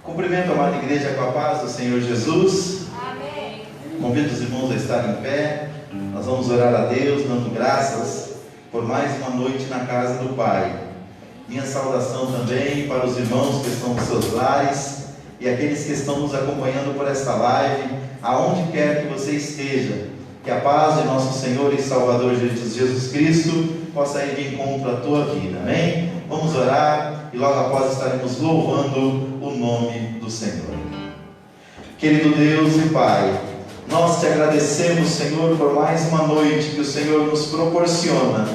Cumprimento a amada igreja com a paz do Senhor Jesus. Amém. Convido os irmãos a estarem em pé. Nós vamos orar a Deus, dando graças por mais uma noite na casa do Pai. Minha saudação também para os irmãos que estão nos seus lares e aqueles que estão nos acompanhando por esta live, aonde quer que você esteja. Que a paz de nosso Senhor e Salvador Jesus Cristo possa ir de encontro à tua vida. Amém? Vamos orar e logo após estaremos louvando o nome do Senhor. Querido Deus e Pai, nós te agradecemos, Senhor, por mais uma noite que o Senhor nos proporciona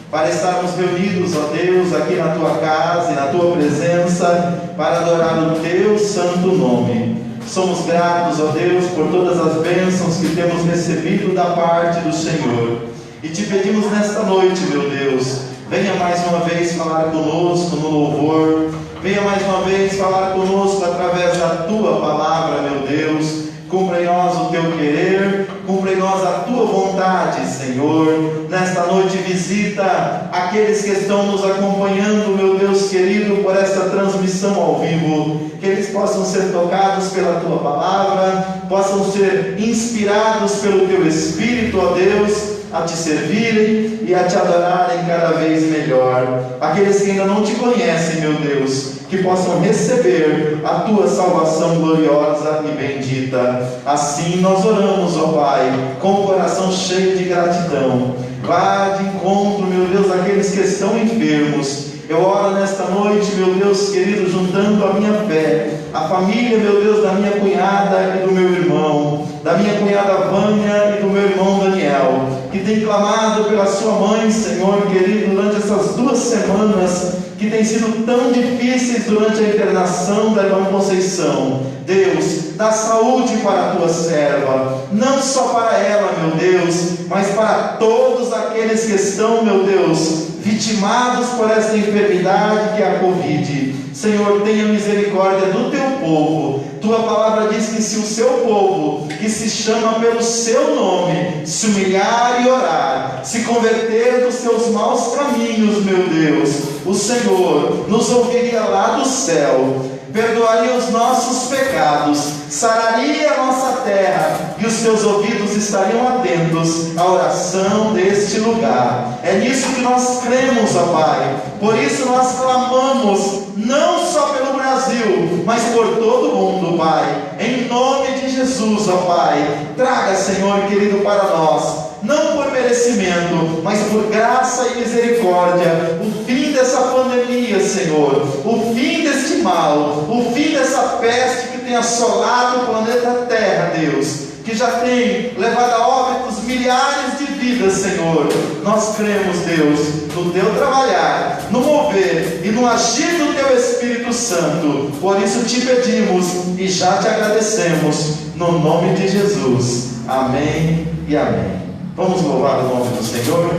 para estarmos reunidos, ó Deus, aqui na tua casa e na tua presença para adorar o teu santo nome. Somos gratos, ó Deus, por todas as bênçãos que temos recebido da parte do Senhor. E te pedimos nesta noite, meu Deus, venha mais uma vez falar conosco no louvor. Venha mais uma vez falar conosco através da tua palavra, meu Deus. Cumpra em nós o teu querer, cumpra em nós a tua vontade, Senhor. Nesta noite visita aqueles que estão nos acompanhando, meu Deus querido, por esta transmissão ao vivo. Que eles possam ser tocados pela tua palavra, possam ser inspirados pelo teu Espírito, ó Deus, a te servirem e a te adorarem cada vez melhor. Aqueles que ainda não te conhecem, meu Deus, que possam receber a tua salvação gloriosa e bendita. Assim nós oramos, ó Pai, com o coração cheio de gratidão. Vá de encontro, meu Deus, àqueles que estão enfermos. Eu oro nesta noite, meu Deus querido, juntando a minha fé, a família, meu Deus, da minha cunhada e do meu irmão, da minha cunhada Vânia e do meu irmão Daniel, que tem clamado pela sua mãe, Senhor querido, durante essas 2 semanas que têm sido tão difíceis durante a internação da irmã Conceição. Deus, dá saúde para a tua serva, não só para ela, meu Deus, mas para todos aqueles que estão, meu Deus, vitimados por esta enfermidade que é a Covid. Senhor, tenha misericórdia do teu povo. Tua palavra diz que se o seu povo, que se chama pelo seu nome, se humilhar e orar, se converter dos seus maus caminhos, meu Deus, o Senhor nos ouviria lá do céu, perdoaria os nossos pecados, sararia a nossa terra, e os seus ouvidos estariam atentos à oração deste lugar. É nisso que nós cremos, ó Pai. Por isso nós clamamos, não só pelo Brasil, mas por todo o mundo, Pai. Em nome de Jesus, ó Pai, traga, Senhor querido, para nós, não por merecimento, mas por graça e misericórdia, o fim dessa pandemia, Senhor, o fim deste mal, o fim dessa peste que tem assolado o planeta Terra, Deus, que já tem levado a óbitos milhares de vidas, Senhor. Nós cremos, Deus, no teu trabalhar, no mover e no agir do teu Espírito Santo. Por isso te pedimos e já te agradecemos, no nome de Jesus. Amém e amém. Vamos louvar o nome do Senhor.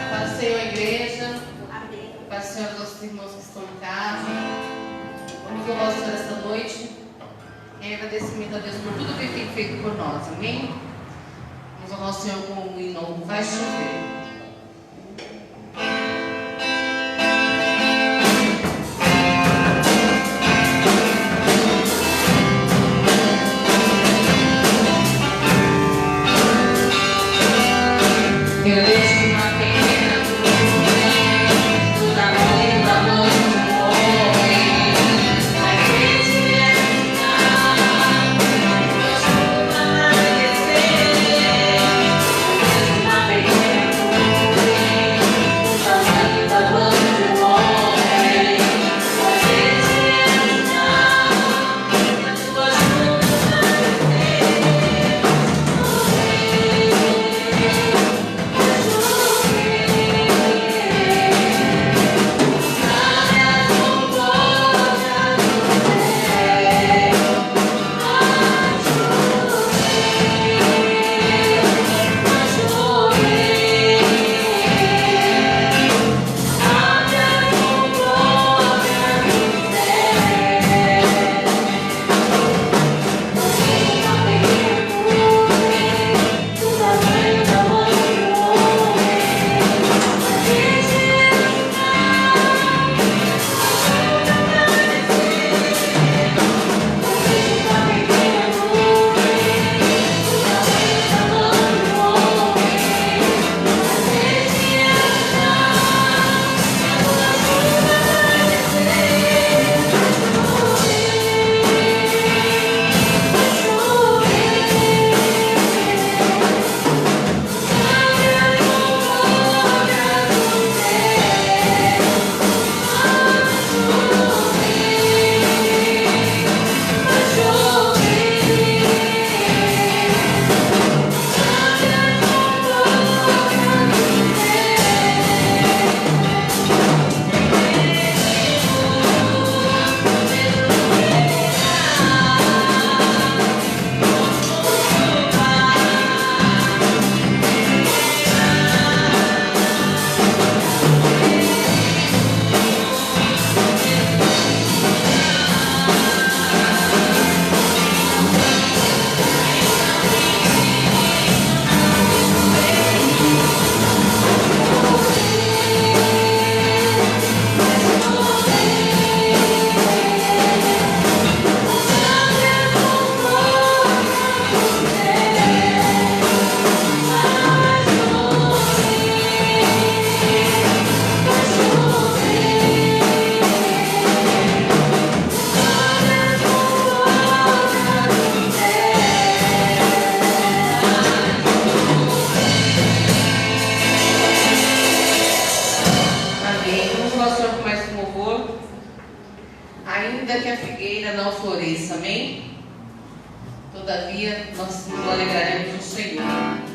Paz do Senhor, igreja. Amém. Paz do Senhor, nossos irmãos que estão em casa. Vamos louvar o Senhor esta noite, em agradecimento a Deus por tudo que Ele tem feito por nós. Amém? Vamos louvar o Senhor com o hino Vai Chover. ainda que a figueira não floresça, amém? Todavia, nós nos alegraremos no Senhor.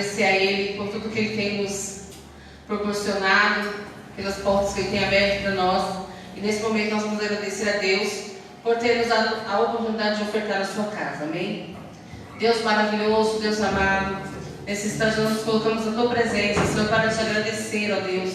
agradecer a Ele por tudo que Ele tem nos proporcionado, pelas portas que Ele tem aberto para nós. E nesse momento nós vamos agradecer a Deus por ter nos dado a oportunidade de ofertar a sua casa, amém? Deus maravilhoso, Deus amado, nesse instante nós nos colocamos na Tua presença, Senhor, para te agradecer, ó Deus,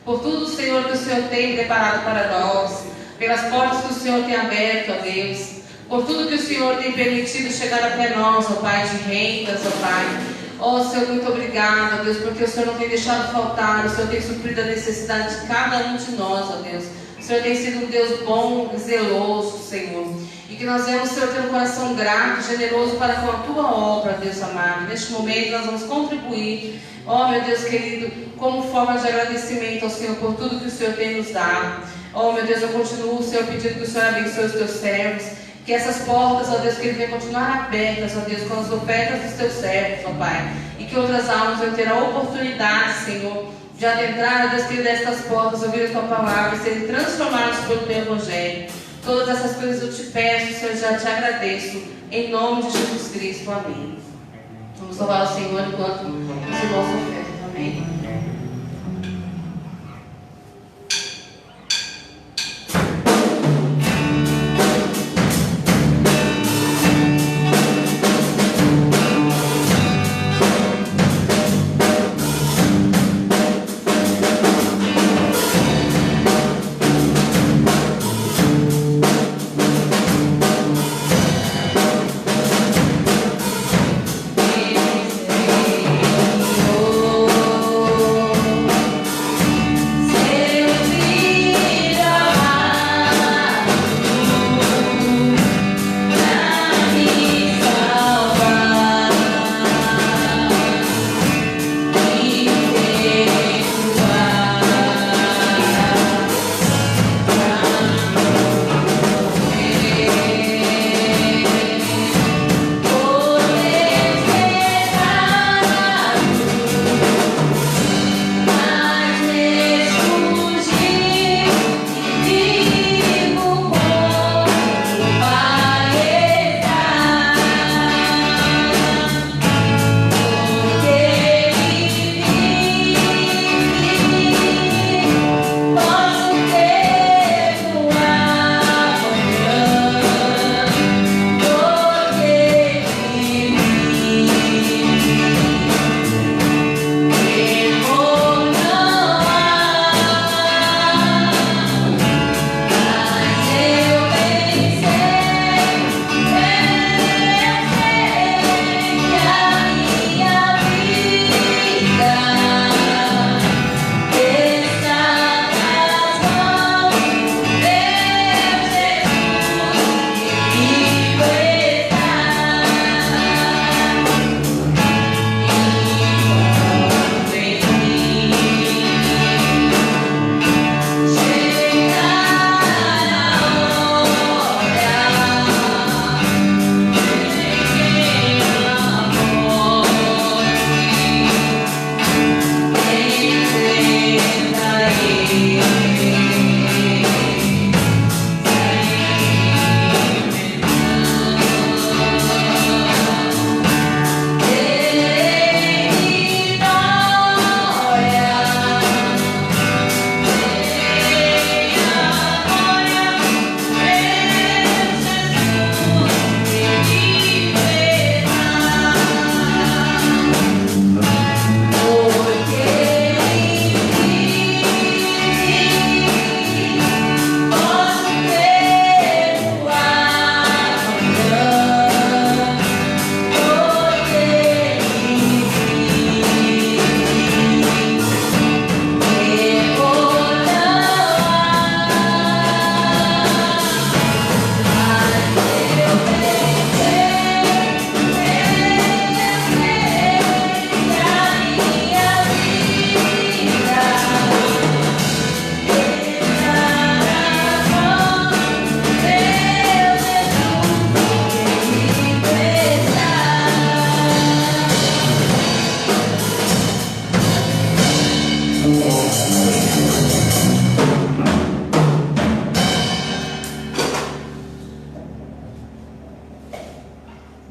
por tudo, Senhor, que o Senhor tem preparado para nós, pelas portas que o Senhor tem aberto, ó Deus, por tudo que o Senhor tem permitido chegar até nós, ó Pai, de rendas, ó Pai. Ó Senhor, muito obrigado, ó Deus, porque o Senhor não tem deixado faltar, o Senhor tem suprido a necessidade de cada um de nós, ó Deus. O Senhor tem sido um Deus bom e zeloso, Senhor. E que nós vemos, Senhor, ter um coração grato, generoso para com a Tua obra, Deus amado. Neste momento nós vamos contribuir, ó meu Deus querido, como forma de agradecimento ao Senhor por tudo que o Senhor tem nos dado. Ó meu Deus, eu continuo, Senhor, pedindo que o Senhor abençoe os Teus servos. Que essas portas, ó Deus, que Ele venha continuar abertas, ó Deus, com as ofertas dos Teus servos, ó Pai. E que outras almas venham ter a oportunidade, Senhor, de adentrar, Deus querido, destas portas, ouvir a tua palavra e serem transformados pelo teu evangelho. Todas essas coisas eu te peço, Senhor, já te agradeço. Em nome de Jesus Cristo. Amém. Vamos louvar o Senhor enquanto os irmãos ofertam. Amém.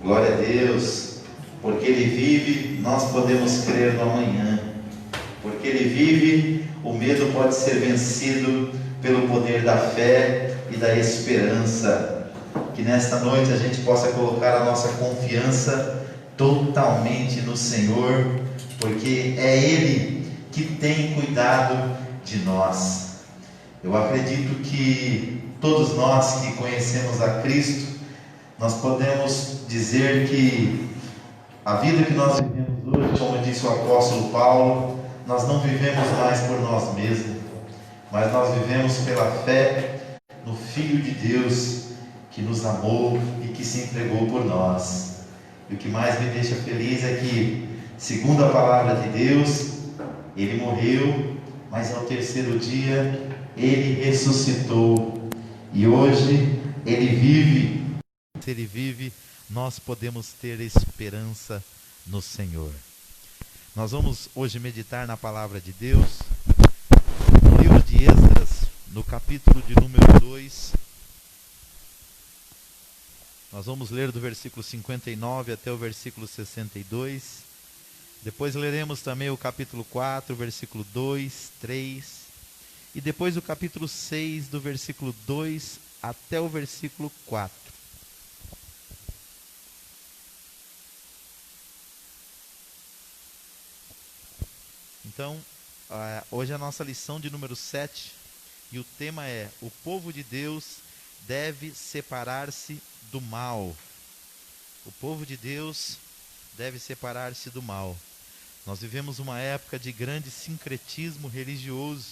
Glória a Deus, porque Ele vive, nós podemos crer no amanhã. Porque Ele vive, o medo pode ser vencido pelo poder da fé e da esperança. Que nesta noite a gente possa colocar a nossa confiança totalmente no Senhor, porque é Ele que tem cuidado de nós. Eu acredito que todos nós que conhecemos a Cristo, nós podemos dizer que a vida que nós vivemos hoje, como disse o apóstolo Paulo, nós não vivemos mais por nós mesmos, mas nós vivemos pela fé no Filho de Deus, que nos amou e que se entregou por nós. E o que mais me deixa feliz é que, segundo a palavra de Deus, Ele morreu, mas ao terceiro dia Ele ressuscitou, e hoje Ele vive. Se Ele vive, nós podemos ter esperança no Senhor. Nós vamos hoje meditar na palavra de Deus, no livro de Esdras, no capítulo de número 2. Nós vamos ler do versículo 59 até o versículo 62. Depois leremos também o capítulo 4, versículo 2, 3. E depois o capítulo 6, do versículo 2 até o versículo 4. Então, hoje é a nossa lição de número 7, e o tema é: o povo de Deus deve separar-se do mal. O povo de Deus deve separar-se do mal. Nós vivemos uma época de grande sincretismo religioso,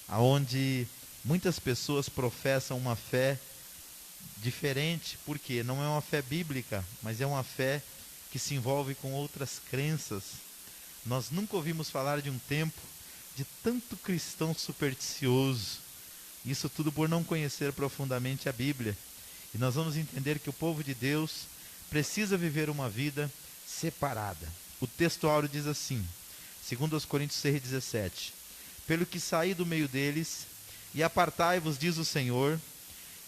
onde muitas pessoas professam uma fé diferente, porque não é uma fé bíblica, mas é uma fé que se envolve com outras crenças. Nós nunca ouvimos falar de um tempo de tanto cristão supersticioso. Isso tudo por não conhecer profundamente a Bíblia. E nós vamos entender que o povo de Deus precisa viver uma vida separada. O texto áureo diz assim, 2 Coríntios 6,17: pelo que saí do meio deles, e apartai-vos, diz o Senhor,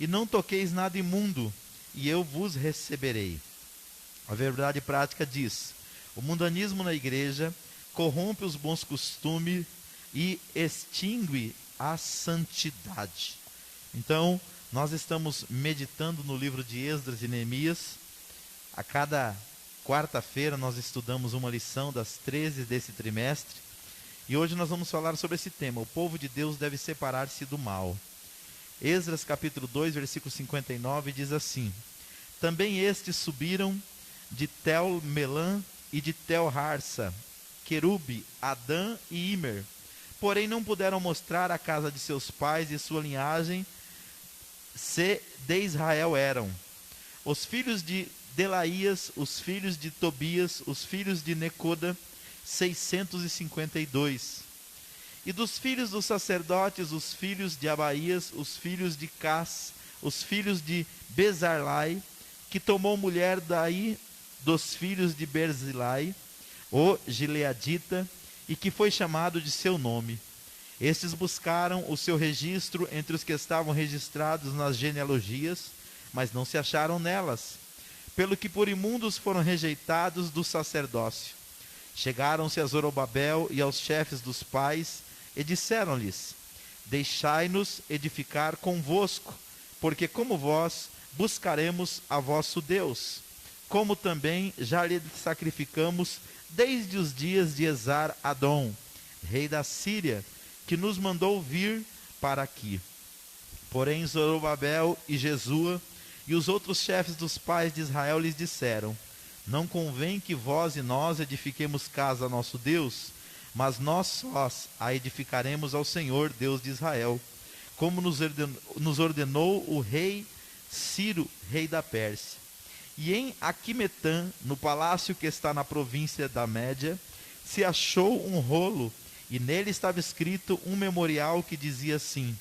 e não toqueis nada imundo, e eu vos receberei. A verdade prática diz: o mundanismo na igreja corrompe os bons costumes e extingue a santidade. Então, nós estamos meditando no livro de Esdras e Neemias. A cada quarta-feira nós estudamos uma lição das 13 desse trimestre. E hoje nós vamos falar sobre esse tema: o povo de Deus deve separar-se do mal. Esdras capítulo 2, versículo 59 diz assim: também estes subiram de Tel-Melã e de Tel-Harsa, Querube, Adã e Imer, porém não puderam mostrar a casa de seus pais e sua linhagem, se de Israel eram. Os filhos de Delaías, os filhos de Tobias, os filhos de Necoda, 652. E dos filhos dos sacerdotes, os filhos de Abaías, os filhos de Cas, os filhos de Bezarlai, que tomou mulher daí dos filhos de Berzilai, o Gileadita, e que foi chamado de seu nome. Estes buscaram o seu registro entre os que estavam registrados nas genealogias, mas não se acharam nelas, pelo que por imundos foram rejeitados do sacerdócio. Chegaram-se a Zorobabel e aos chefes dos pais, e disseram-lhes: deixai-nos edificar convosco, porque como vós buscaremos a vosso Deus, como também já lhe sacrificamos desde os dias de Esar-Adom, rei da Síria, que nos mandou vir para aqui. Porém Zorobabel e Jesua e os outros chefes dos pais de Israel lhes disseram: não convém que vós e nós edifiquemos casa a nosso Deus, mas nós sós a edificaremos ao Senhor, Deus de Israel, como nos ordenou o rei Ciro, rei da Pérsia. E em Aquimetã, no palácio que está na província da Média, se achou um rolo, e nele estava escrito um memorial que dizia assim: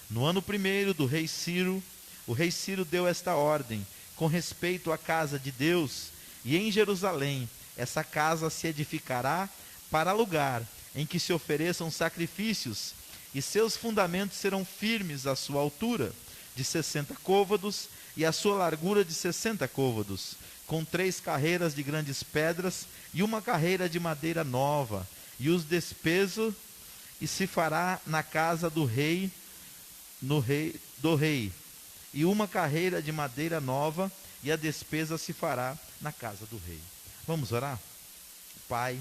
no ano 1º do rei Ciro, o rei Ciro deu esta ordem, com respeito à casa de Deus, e em Jerusalém, essa casa se edificará para lugar em que se ofereçam sacrifícios, e seus fundamentos serão firmes à sua altura, de 60 côvados, e a sua largura de 60 côvados, com 3 carreiras de grandes pedras, e uma carreira de madeira nova, e os despeso, e se fará na casa do rei, do rei, e uma carreira de madeira nova, e a despesa se fará na casa do rei. Vamos orar? Pai,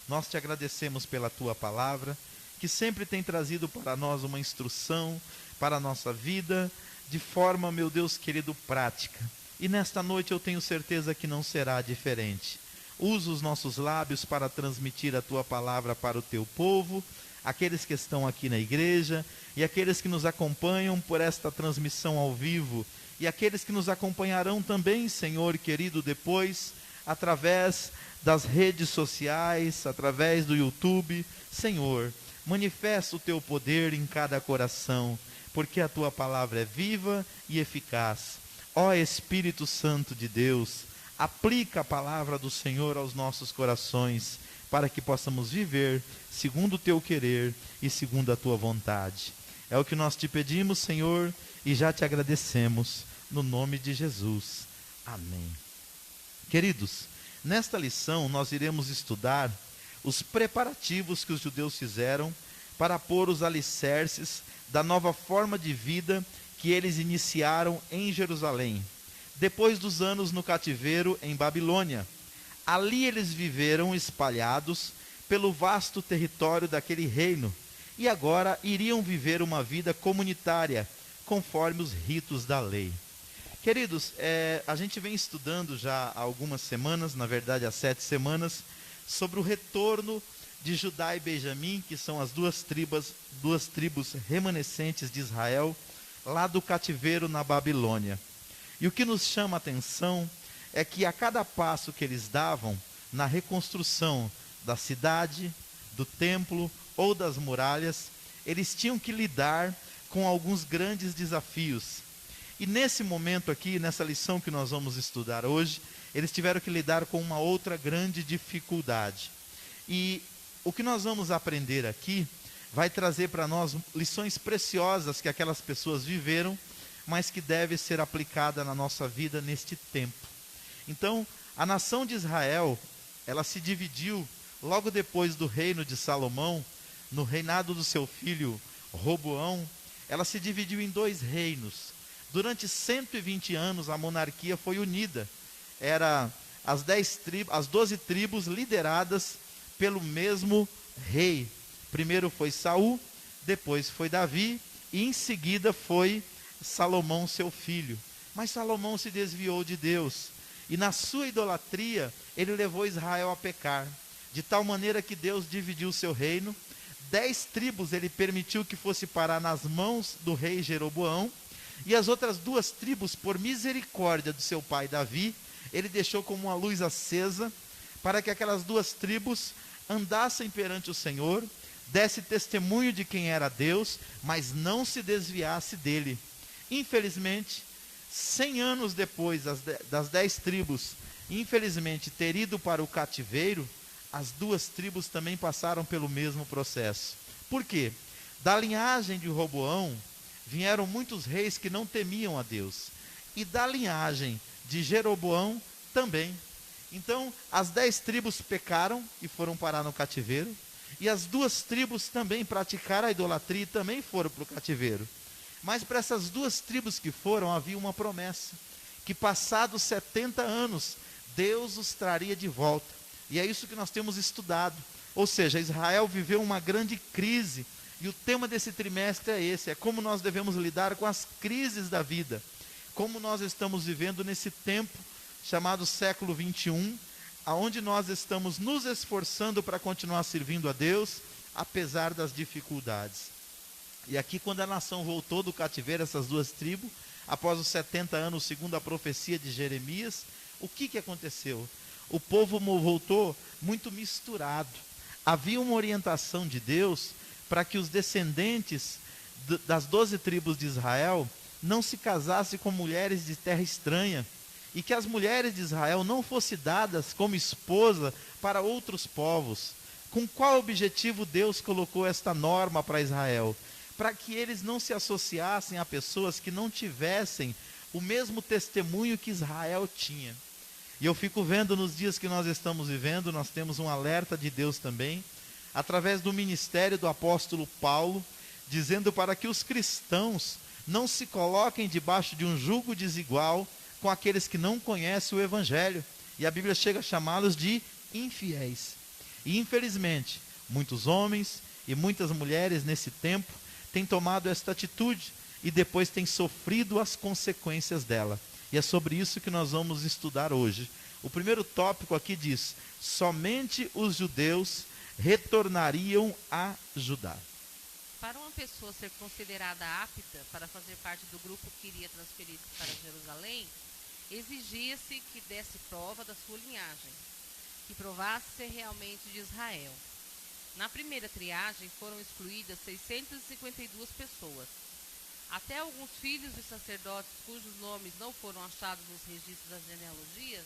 nós te agradecemos pela tua palavra, que sempre tem trazido para nós uma instrução para a nossa vida, de forma, meu Deus querido, prática. E nesta noite eu tenho certeza que não será diferente. Usa os nossos lábios para transmitir a tua palavra para o teu povo, aqueles que estão aqui na igreja, e aqueles que nos acompanham por esta transmissão ao vivo, e aqueles que nos acompanharão também, Senhor querido, depois, através das redes sociais, através do YouTube. Senhor, manifesta o teu poder em cada coração, porque a tua palavra é viva e eficaz. Ó Espírito Santo de Deus, aplica a palavra do Senhor aos nossos corações, para que possamos viver segundo o teu querer e segundo a tua vontade. É o que nós te pedimos, Senhor, e já te agradecemos, no nome de Jesus. Amém. Queridos, nesta lição nós iremos estudar os preparativos que os judeus fizeram para pôr os alicerces da nova forma de vida que eles iniciaram em Jerusalém, depois dos anos no cativeiro em Babilônia. Ali eles viveram espalhados pelo vasto território daquele reino, e agora iriam viver uma vida comunitária, conforme os ritos da lei. Queridos, a gente vem estudando já há algumas semanas, na verdade há 7 semanas, sobre o retorno de Judá e Benjamim, que são as duas tribos remanescentes de Israel, lá do cativeiro na Babilônia. E o que nos chama a atenção é que a cada passo que eles davam na reconstrução da cidade, do templo ou das muralhas, eles tinham que lidar com alguns grandes desafios. E nesse momento aqui, nessa lição que nós vamos estudar hoje, eles tiveram que lidar com uma outra grande dificuldade. E o que nós vamos aprender aqui vai trazer para nós lições preciosas que aquelas pessoas viveram, mas que deve ser aplicada na nossa vida neste tempo. Então, a nação de Israel, ela se dividiu logo depois do reino de Salomão, no reinado do seu filho Roboão. Ela se dividiu em 2 reinos. Durante 120 anos a monarquia foi unida. Era as 12 tribos lideradas pelo mesmo rei. Primeiro foi Saul, depois foi Davi e em seguida foi Salomão, seu filho. Mas Salomão se desviou de Deus e na sua idolatria ele levou Israel a pecar, de tal maneira que Deus dividiu o seu reino. 10 tribos ele permitiu que fosse parar nas mãos do rei Jeroboão, e as outras 2 tribos, por misericórdia do seu pai Davi, ele deixou como uma luz acesa, para que aquelas 2 tribos andassem perante o Senhor, desse testemunho de quem era Deus, mas não se desviasse dele. Infelizmente, 100 anos depois das 10 tribos, infelizmente, ter ido para o cativeiro, as 2 tribos também passaram pelo mesmo processo. Por quê? Da linhagem de Roboão, vieram muitos reis que não temiam a Deus. E da linhagem de Jeroboão também. Então, as 10 tribos pecaram e foram parar no cativeiro. E as 2 tribos também praticaram a idolatria e também foram para o cativeiro. Mas para essas 2 tribos que foram, havia uma promessa. Que passados 70 anos, Deus os traria de volta. E é isso que nós temos estudado. Ou seja, Israel viveu uma grande crise. E o tema desse trimestre é esse, é como nós devemos lidar com as crises da vida. Como nós estamos vivendo nesse tempo chamado século 21, aonde nós estamos nos esforçando para continuar servindo a Deus, apesar das dificuldades. E aqui quando a nação voltou do cativeiro, essas 2 tribos, após os 70 anos, segundo a profecia de Jeremias, o que aconteceu? O povo voltou muito misturado. Havia uma orientação de Deus para que os descendentes das 12 tribos de Israel não se casassem com mulheres de terra estranha, e que as mulheres de Israel não fossem dadas como esposa para outros povos. Com qual objetivo Deus colocou esta norma para Israel? Para que eles não se associassem a pessoas que não tivessem o mesmo testemunho que Israel tinha. E eu fico vendo nos dias que nós estamos vivendo, nós temos um alerta de Deus também, através do ministério do apóstolo Paulo, dizendo para que os cristãos não se coloquem debaixo de um jugo desigual com aqueles que não conhecem o Evangelho. E a Bíblia chega a chamá-los de infiéis. E infelizmente, muitos homens e muitas mulheres nesse tempo têm tomado esta atitude e depois têm sofrido as consequências dela. E é sobre isso que nós vamos estudar hoje. O primeiro tópico aqui diz: somente os judeus retornariam a Judá. Para uma pessoa ser considerada apta para fazer parte do grupo que iria transferir-se para Jerusalém, exigia-se que desse prova da sua linhagem, que provasse ser realmente de Israel. Na primeira triagem foram excluídas 652 pessoas. Até alguns filhos de sacerdotes cujos nomes não foram achados nos registros das genealogias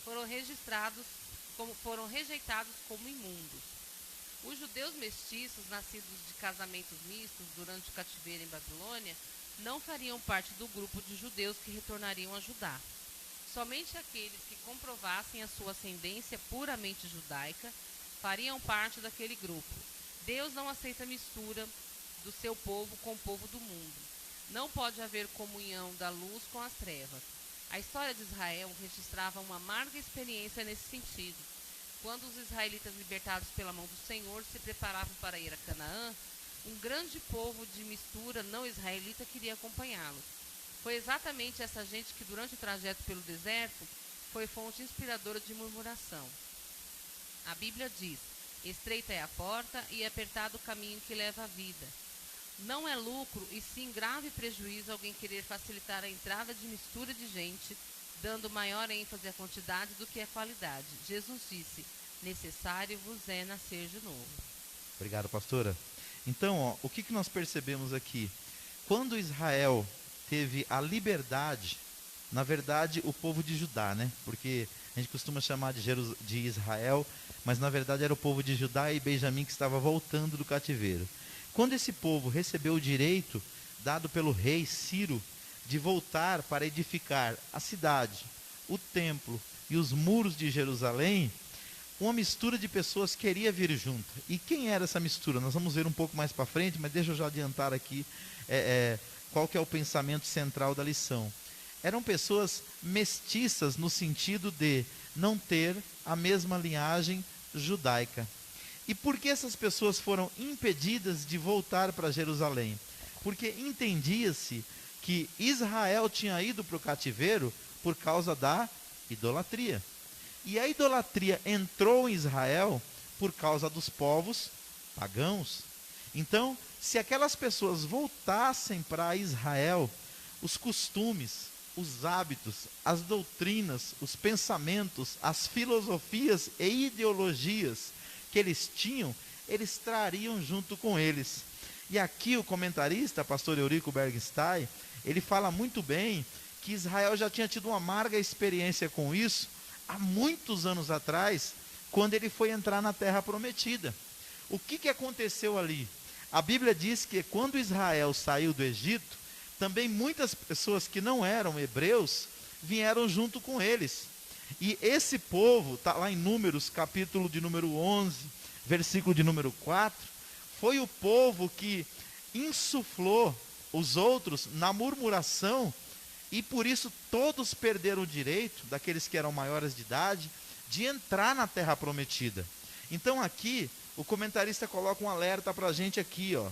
foram registrados foram rejeitados como imundos. Os judeus mestiços, nascidos de casamentos mistos durante o cativeiro em Babilônia, não fariam parte do grupo de judeus que retornariam a Judá. Somente aqueles que comprovassem a sua ascendência puramente judaica fariam parte daquele grupo. Deus não aceita mistura do seu povo com o povo do mundo. Não pode haver comunhão da luz com as trevas. A história de Israel registrava uma amarga experiência nesse sentido. Quando os israelitas libertados pela mão do Senhor se preparavam para ir a Canaã, um grande povo de mistura não israelita queria acompanhá-los. Foi exatamente essa gente que, durante o trajeto pelo deserto, foi fonte inspiradora de murmuração. A Bíblia diz: estreita é a porta e apertado o caminho que leva à vida. Não é lucro e sim grave prejuízo alguém querer facilitar a entrada de mistura de gente, dando maior ênfase à quantidade do que à qualidade. Jesus disse: necessário vos é nascer de novo. Obrigado, pastora. Então, o que nós percebemos aqui? Quando Israel teve a liberdade, na verdade o povo de Judá, né? Porque a gente costuma chamar de Israel, mas na verdade era o povo de Judá e Benjamim que estava voltando do cativeiro. Quando esse povo recebeu o direito dado pelo rei Ciro de voltar para edificar a cidade, o templo e os muros de Jerusalém, uma mistura de pessoas queria vir junto. E quem era essa mistura? Nós vamos ver um pouco mais para frente, mas deixa eu já adiantar aqui qual que é o pensamento central da lição. Eram pessoas mestiças no sentido de não ter a mesma linhagem judaica. E por que essas pessoas foram impedidas de voltar para Jerusalém? Porque entendia-se que Israel tinha ido para o cativeiro por causa da idolatria. E a idolatria entrou em Israel por causa dos povos pagãos. Então, se aquelas pessoas voltassem para Israel, os costumes, os hábitos, as doutrinas, os pensamentos, as filosofias e ideologias que eles tinham, eles trariam junto com eles. E aqui o comentarista, pastor Eurico Bergstein, ele fala muito bem que Israel já tinha tido uma amarga experiência com isso há muitos anos atrás, quando ele foi entrar na terra prometida. O que aconteceu ali? A Bíblia diz que quando Israel saiu do Egito, também muitas pessoas que não eram hebreus vieram junto com eles. E esse povo, está lá em Números, capítulo de número 11, versículo de número 4, foi o povo que insuflou os outros na murmuração, e por isso todos perderam o direito, daqueles que eram maiores de idade, de entrar na terra prometida. Então aqui, o comentarista coloca um alerta para a gente aqui, ó.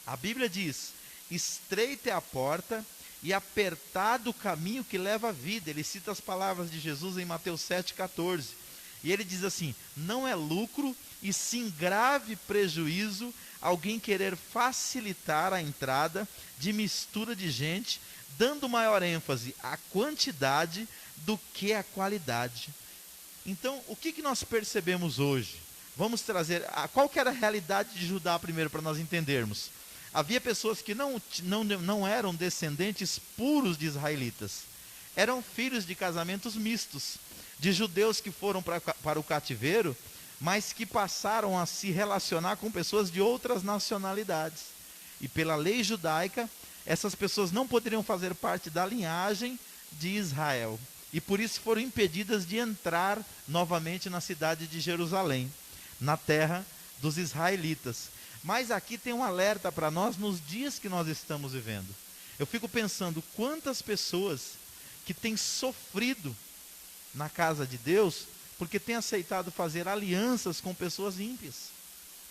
A Bíblia diz: estreita é a porta e apertado o caminho que leva à vida. Ele cita as palavras de Jesus em Mateus 7,14. E ele diz assim: não é lucro e sim grave prejuízo alguém querer facilitar a entrada de mistura de gente, dando maior ênfase à quantidade do que à qualidade. Então, o que nós percebemos hoje? Vamos trazer, qual que era a realidade de Judá primeiro, para nós entendermos. Havia pessoas que não eram descendentes puros de israelitas. Eram filhos de casamentos mistos, de judeus que foram para o cativeiro, mas que passaram a se relacionar com pessoas de outras nacionalidades. E pela lei judaica, essas pessoas não poderiam fazer parte da linhagem de Israel. E por isso foram impedidas de entrar novamente na cidade de Jerusalém, na terra dos israelitas. Mas aqui tem um alerta para nós nos dias que nós estamos vivendo. Eu fico pensando quantas pessoas que têm sofrido na casa de Deus porque têm aceitado fazer alianças com pessoas ímpias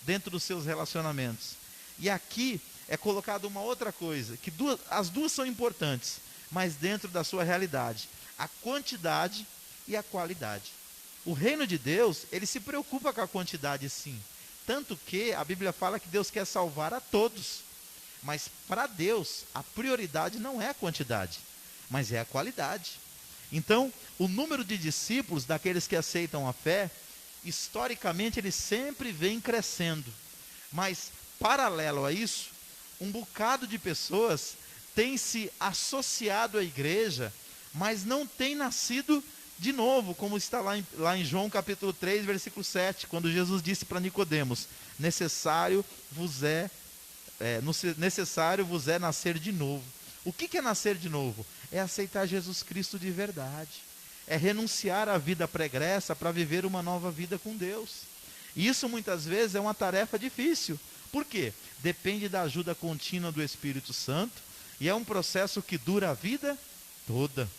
dentro dos seus relacionamentos. E aqui é colocado uma outra coisa, que as duas são importantes, mas dentro da sua realidade: a quantidade e a qualidade. O reino de Deus, ele se preocupa com a quantidade, sim. Tanto que a Bíblia fala que Deus quer salvar a todos. Mas para Deus, a prioridade não é a quantidade, mas é a qualidade. Então, o número de discípulos, daqueles que aceitam a fé, historicamente ele sempre vem crescendo. Mas, paralelo a isso, um bocado de pessoas tem se associado à igreja, mas não tem nascido De novo, como está lá em João capítulo 3, versículo 7, quando Jesus disse para Nicodemos, necessário vos é nascer de novo. O que é nascer de novo? É aceitar Jesus Cristo de verdade. É renunciar à vida pregressa para viver uma nova vida com Deus. E isso muitas vezes é uma tarefa difícil. Por quê? Depende da ajuda contínua do Espírito Santo e é um processo que dura a vida toda.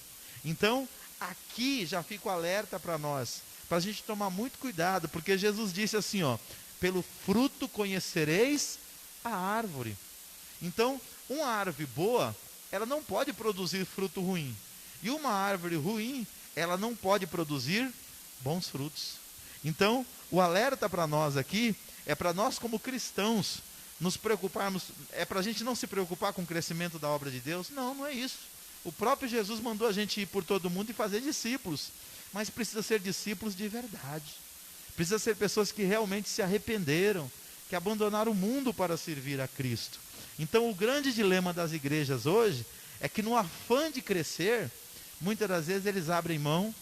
Então, aqui já fica o alerta para nós, para a gente tomar muito cuidado, porque Jesus disse assim, ó, pelo fruto conhecereis a árvore. Então, uma árvore boa, ela não pode produzir fruto ruim. E uma árvore ruim, ela não pode produzir bons frutos. Então, o alerta para nós aqui, é para nós como cristãos, nos preocuparmos, é para a gente não se preocupar com o crescimento da obra de Deus. Não, não é isso. O próprio Jesus mandou a gente ir por todo mundo e fazer discípulos. Mas precisa ser discípulos de verdade. Precisa ser pessoas que realmente se arrependeram, que abandonaram o mundo para servir a Cristo. Então o grande dilema das igrejas hoje é que no afã de crescer, muitas das vezes eles abrem mão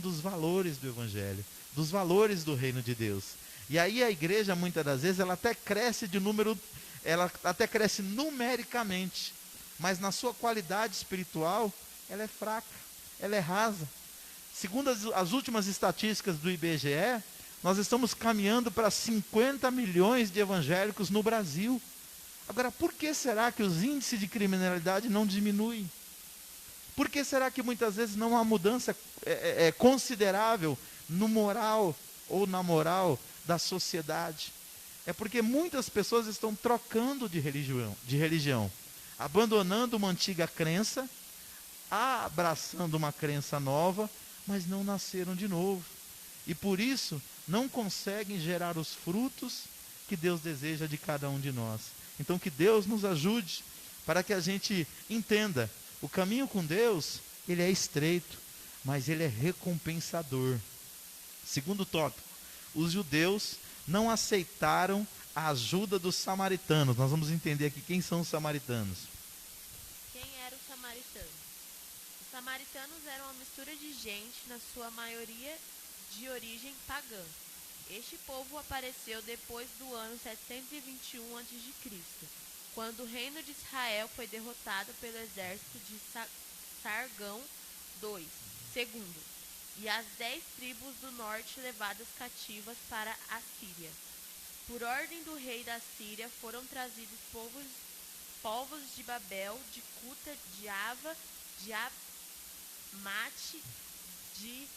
dos valores do Evangelho, dos valores do reino de Deus. E aí a igreja muitas das vezes ela até cresce numericamente, mas na sua qualidade espiritual ela é fraca, ela é rasa. Segundo as últimas estatísticas do IBGE, nós estamos caminhando para 50 milhões de evangélicos no Brasil. Agora, por que será que os índices de criminalidade não diminuem? Por que será que muitas vezes não há mudança considerável no moral ou na moral da sociedade? É porque muitas pessoas estão trocando de religião, abandonando uma antiga crença, abraçando uma crença nova, mas não nasceram de novo. E por isso não conseguem gerar os frutos que Deus deseja de cada um de nós. Então que Deus nos ajude para que a gente entenda, o caminho com Deus, ele é estreito, mas ele é recompensador. Segundo tópico, os judeus não aceitaram a ajuda dos samaritanos. Nós vamos entender aqui quem são os samaritanos. Quem eram os samaritanos? Os samaritanos eram uma mistura de gente, na sua maioria de origem pagã. Este povo apareceu depois do ano 721 a.C., quando o reino de Israel foi derrotado pelo exército de Sargão II, e as 10 tribos do norte levadas cativas para a Síria. Por ordem do rei da Síria foram trazidos povos de Babel, de Cuta, de Ava, de Amate, de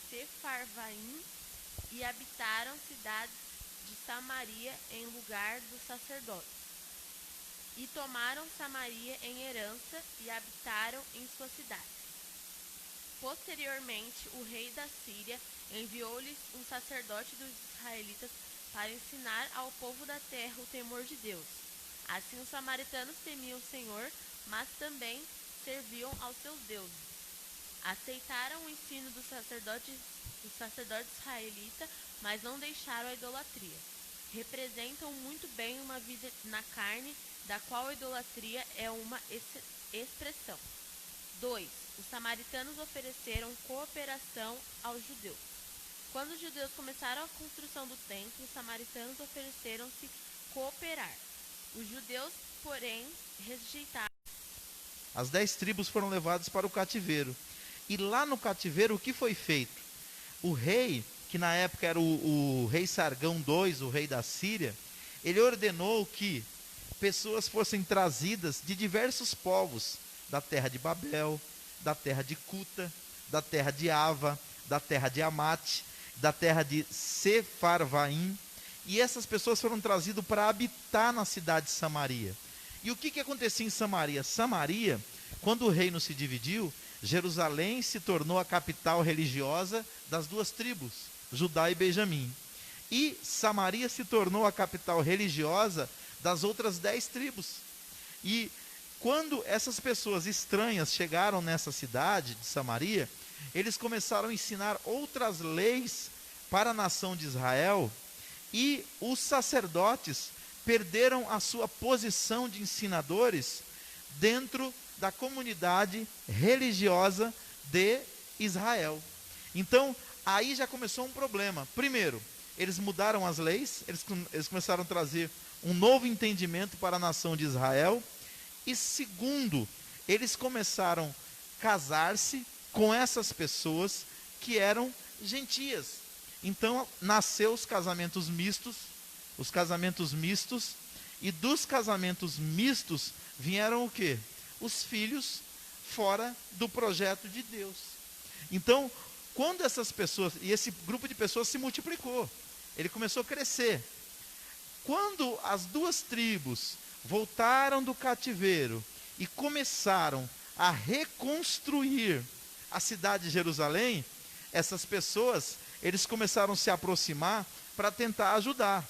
Sefarvaim, e habitaram cidades de Samaria em lugar dos sacerdotes. E tomaram Samaria em herança e habitaram em suas cidades. Posteriormente, o rei da Síria enviou-lhes um sacerdote dos israelitas para ensinar ao povo da terra o temor de Deus. Assim, os samaritanos temiam o Senhor, mas também serviam aos seus deuses. Aceitaram o ensino dos sacerdotes israelitas, mas não deixaram a idolatria. Representam muito bem uma vida na carne, da qual a idolatria é uma expressão. 2. Os samaritanos ofereceram cooperação aos judeus. Quando os judeus começaram a construção do templo, os samaritanos ofereceram-se cooperar. Os judeus, porém, rejeitaram. As 10 tribos foram levadas para o cativeiro. E lá no cativeiro, o que foi feito? O rei, que na época era o rei Sargão II, o rei da Síria, ele ordenou que pessoas fossem trazidas de diversos povos, da terra de Babel, da terra de Cuta, da terra de Ava, da terra de Amate, da terra de Sefarvaim, e essas pessoas foram trazidas para habitar na cidade de Samaria. E o que acontecia em Samaria? Samaria, quando o reino se dividiu, Jerusalém se tornou a capital religiosa das 2 tribos, Judá e Benjamim. E Samaria se tornou a capital religiosa das outras 10 tribos. E quando essas pessoas estranhas chegaram nessa cidade de Samaria, eles começaram a ensinar outras leis para a nação de Israel, e os sacerdotes perderam a sua posição de ensinadores dentro da comunidade religiosa de Israel. Então, aí já começou um problema. Primeiro, eles mudaram as leis, eles começaram a trazer um novo entendimento para a nação de Israel. E segundo, eles começaram a casar-se com essas pessoas que eram gentias. Então, nasceu os casamentos mistos, e dos casamentos mistos vieram o quê? Os filhos fora do projeto de Deus. Então, quando essas pessoas, e esse grupo de pessoas se multiplicou, ele começou a crescer. Quando as duas tribos voltaram do cativeiro e começaram a reconstruir a cidade de Jerusalém, essas pessoas, eles começaram a se aproximar para tentar ajudar.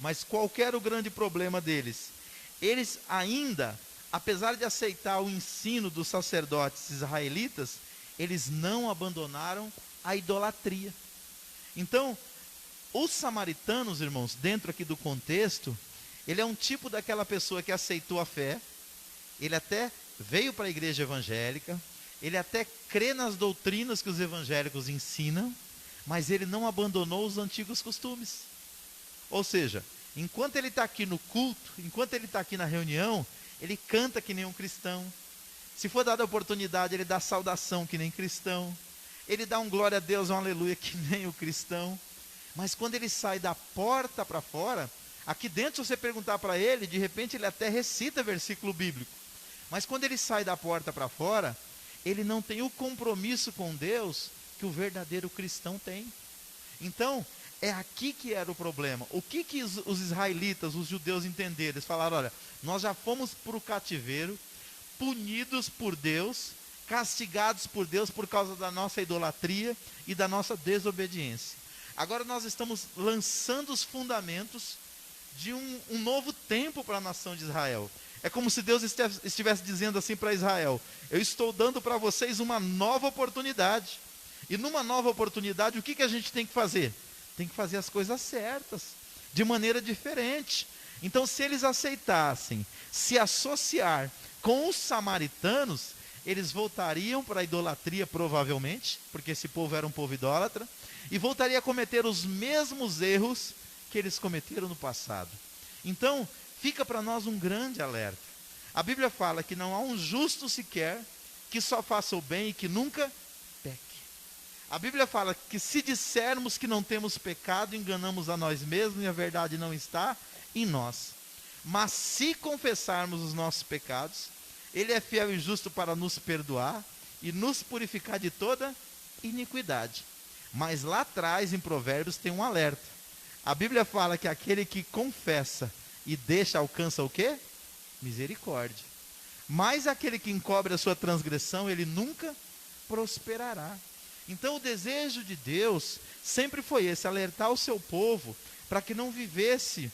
Mas qual era o grande problema deles? Eles ainda, apesar de aceitar o ensino dos sacerdotes israelitas, eles não abandonaram a idolatria. Então, os samaritanos, irmãos, dentro aqui do contexto, ele é um tipo daquela pessoa que aceitou a fé, ele até veio para a igreja evangélica, ele até crê nas doutrinas que os evangélicos ensinam, mas ele não abandonou os antigos costumes. Ou seja, enquanto ele está aqui no culto, enquanto ele está aqui na reunião, ele canta que nem um cristão. Se for dada a oportunidade, ele dá saudação que nem cristão. Ele dá um glória a Deus, um aleluia que nem o cristão. Mas quando ele sai da porta para fora, aqui dentro, se você perguntar para ele, de repente ele até recita versículo bíblico. Mas quando ele sai da porta para fora, ele não tem o compromisso com Deus que o verdadeiro cristão tem. Então, é aqui que era o problema. O que os israelitas, os judeus entenderam? Eles falaram, olha, nós já fomos para o cativeiro, punidos por Deus, castigados por Deus por causa da nossa idolatria e da nossa desobediência. Agora nós estamos lançando os fundamentos de um novo tempo para a nação de Israel. É como se Deus estivesse dizendo assim para Israel, eu estou dando para vocês uma nova oportunidade. E numa nova oportunidade, o que a gente tem que fazer? Tem que fazer as coisas certas, de maneira diferente. Então, se eles aceitassem se associar com os samaritanos, eles voltariam para a idolatria provavelmente, porque esse povo era um povo idólatra, e voltaria a cometer os mesmos erros que eles cometeram no passado. Então, fica para nós um grande alerta. A Bíblia fala que não há um justo sequer que só faça o bem e que nunca peque. A Bíblia fala que se dissermos que não temos pecado, enganamos a nós mesmos e a verdade não está em nós. Mas se confessarmos os nossos pecados, Ele é fiel e justo para nos perdoar e nos purificar de toda iniquidade. Mas lá atrás, em Provérbios, tem um alerta. A Bíblia fala que aquele que confessa e deixa alcança o quê? Misericórdia. Mas aquele que encobre a sua transgressão, ele nunca prosperará. Então o desejo de Deus sempre foi esse, alertar o seu povo para que não vivesse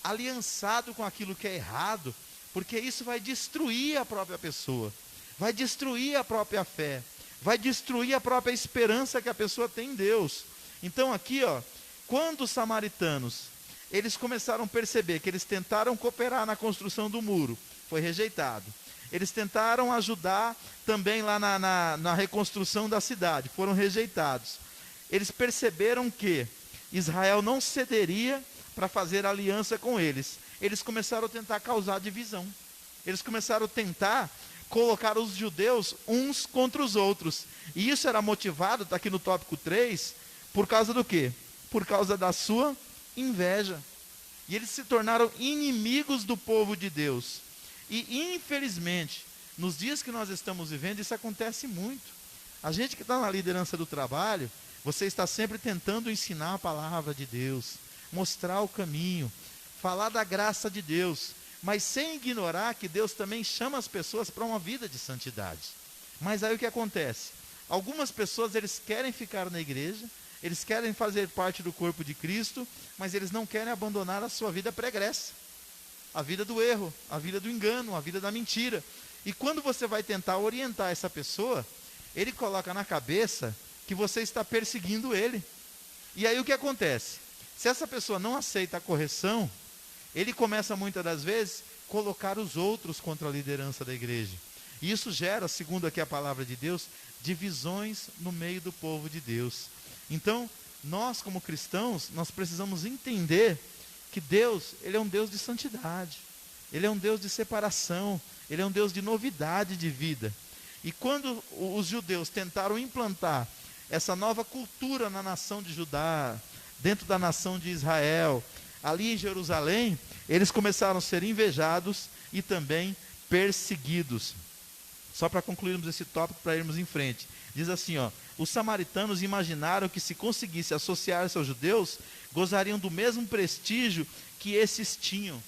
aliançado com aquilo que é errado, porque isso vai destruir a própria pessoa, vai destruir a própria fé, vai destruir a própria esperança que a pessoa tem em Deus. Então aqui, quando os samaritanos, eles começaram a perceber que eles tentaram cooperar na construção do muro, foi rejeitado. Eles tentaram ajudar também lá na reconstrução da cidade, foram rejeitados. Eles perceberam que Israel não cederia para fazer aliança com eles. Eles começaram a tentar causar divisão. Eles começaram a tentar colocar os judeus uns contra os outros. E isso era motivado, está aqui no tópico 3, por causa do quê? Por causa da sua inveja. E eles se tornaram inimigos do povo de Deus. E infelizmente, nos dias que nós estamos vivendo, isso acontece muito. A gente que está na liderança do trabalho, você está sempre tentando ensinar a palavra de Deus, mostrar o caminho, falar da graça de Deus, mas sem ignorar que Deus também chama as pessoas para uma vida de santidade. Mas aí o que acontece? Algumas pessoas, eles querem ficar na igreja, eles querem fazer parte do corpo de Cristo, mas eles não querem abandonar a sua vida pregressa. A vida do erro, a vida do engano, a vida da mentira. E quando você vai tentar orientar essa pessoa, ele coloca na cabeça que você está perseguindo ele. E aí o que acontece? Se essa pessoa não aceita a correção, ele começa muitas das vezes a colocar os outros contra a liderança da igreja. E isso gera, segundo aqui a palavra de Deus, divisões no meio do povo de Deus. Então, nós como cristãos, nós precisamos entender que Deus, Ele é um Deus de santidade. Ele é um Deus de separação. Ele é um Deus de novidade de vida. E quando os judeus tentaram implantar essa nova cultura na nação de Judá, dentro da nação de Israel, ali em Jerusalém, eles começaram a ser invejados e também perseguidos. Só para concluirmos esse tópico, para irmos em frente. Diz assim, os samaritanos imaginaram que se conseguisse associar-se aos judeus, gozariam do mesmo prestígio que esses tinham.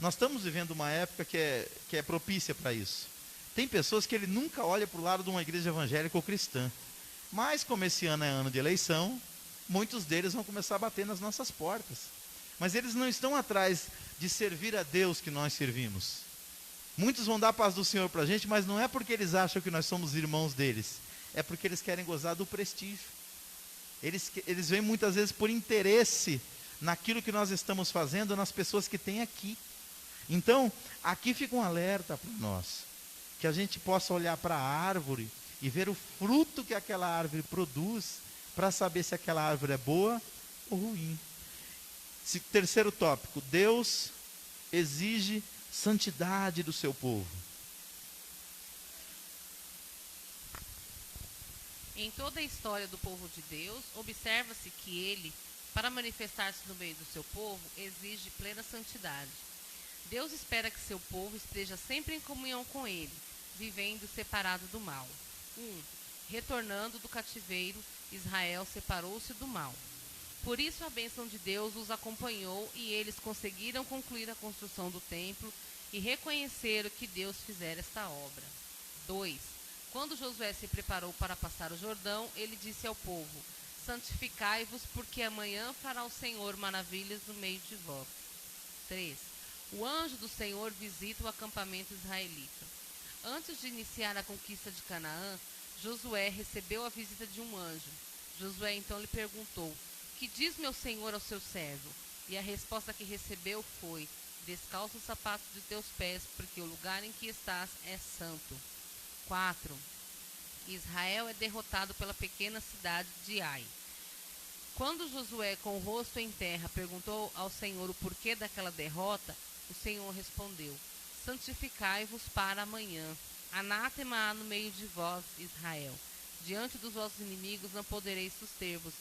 Nós estamos vivendo uma época que é propícia para isso. Tem pessoas que ele nunca olha para o lado de uma igreja evangélica ou cristã. Mas como esse ano é ano de eleição, muitos deles vão começar a bater nas nossas portas. Mas eles não estão atrás de servir a Deus que nós servimos. Muitos vão dar a paz do Senhor para a gente, mas não é porque eles acham que nós somos irmãos deles. É porque eles querem gozar do prestígio. Eles vêm muitas vezes por interesse naquilo que nós estamos fazendo, nas pessoas que tem aqui. Então, aqui fica um alerta para nós. Que a gente possa olhar para a árvore e ver o fruto que aquela árvore produz, para saber se aquela árvore é boa ou ruim. Terceiro tópico, Deus exige santidade do seu povo. Em toda a história do povo de Deus, observa-se que ele, para manifestar-se no meio do seu povo, exige plena santidade. Deus espera que seu povo esteja sempre em comunhão com ele, vivendo separado do mal. 1. Retornando do cativeiro, Israel separou-se do mal. Por isso a bênção de Deus os acompanhou e eles conseguiram concluir a construção do templo e reconheceram que Deus fizera esta obra. 2. Quando Josué se preparou para passar o Jordão, ele disse ao povo: santificai-vos, porque amanhã fará o Senhor maravilhas no meio de vós. 3. O anjo do Senhor visita o acampamento israelita. Antes de iniciar a conquista de Canaã, Josué recebeu a visita de um anjo. Josué então lhe perguntou: que diz meu senhor ao seu servo? E a resposta que recebeu foi: descalça os sapatos de teus pés, porque o lugar em que estás é santo. 4. Israel é derrotado pela pequena cidade de Ai. Quando Josué, com o rosto em terra, perguntou ao Senhor o porquê daquela derrota, o Senhor respondeu: santificai-vos para amanhã. Anátema há no meio de vós, Israel. Diante dos vossos inimigos não podereis suster-vos,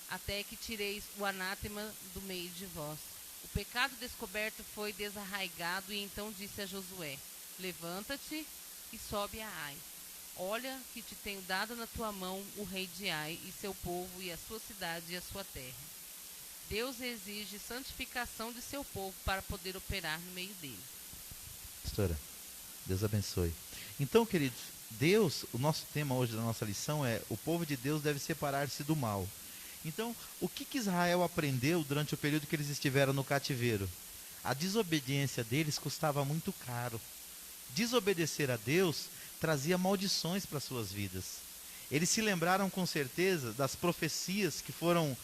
até que tireis o anátema do meio de vós. O pecado descoberto foi desarraigado, e então disse a Josué: levanta-te e sobe a Ai. Olha que te tenho dado na tua mão o rei de Ai, e seu povo, e a sua cidade e a sua terra. Deus exige santificação de seu povo para poder operar no meio dele. Pastora, Deus abençoe. Então, queridos, Deus, o nosso tema hoje da nossa lição é: o povo de Deus deve separar-se do mal. Então, o que Israel aprendeu durante o período que eles estiveram no cativeiro? A desobediência deles custava muito caro. Desobedecer a Deus trazia maldições para suas vidas. Eles se lembraram com certeza das profecias que foram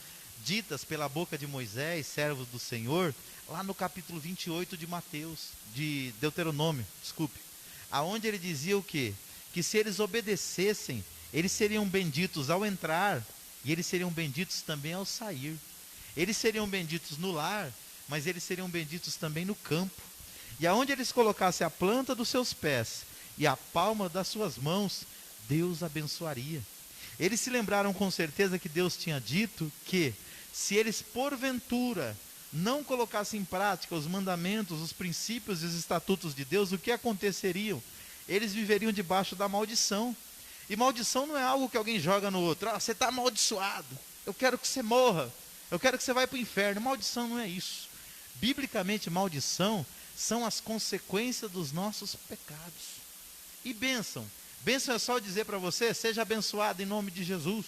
ditas pela boca de Moisés, servos do Senhor, lá no capítulo 28 de Deuteronômio, aonde ele dizia o quê? Que se eles obedecessem, eles seriam benditos ao entrar, e eles seriam benditos também ao sair. Eles seriam benditos no lar, mas eles seriam benditos também no campo. E aonde eles colocassem a planta dos seus pés e a palma das suas mãos, Deus abençoaria. Eles se lembraram com certeza que Deus tinha dito que, se eles porventura não colocassem em prática os mandamentos, os princípios e os estatutos de Deus, o que aconteceria? Eles viveriam debaixo da maldição. E maldição não é algo que alguém joga no outro. Você está amaldiçoado, eu quero que você morra, eu quero que você vá para o inferno. Maldição não é isso. Biblicamente, maldição são as consequências dos nossos pecados. E bênção? Bênção é só dizer para você: seja abençoado em nome de Jesus.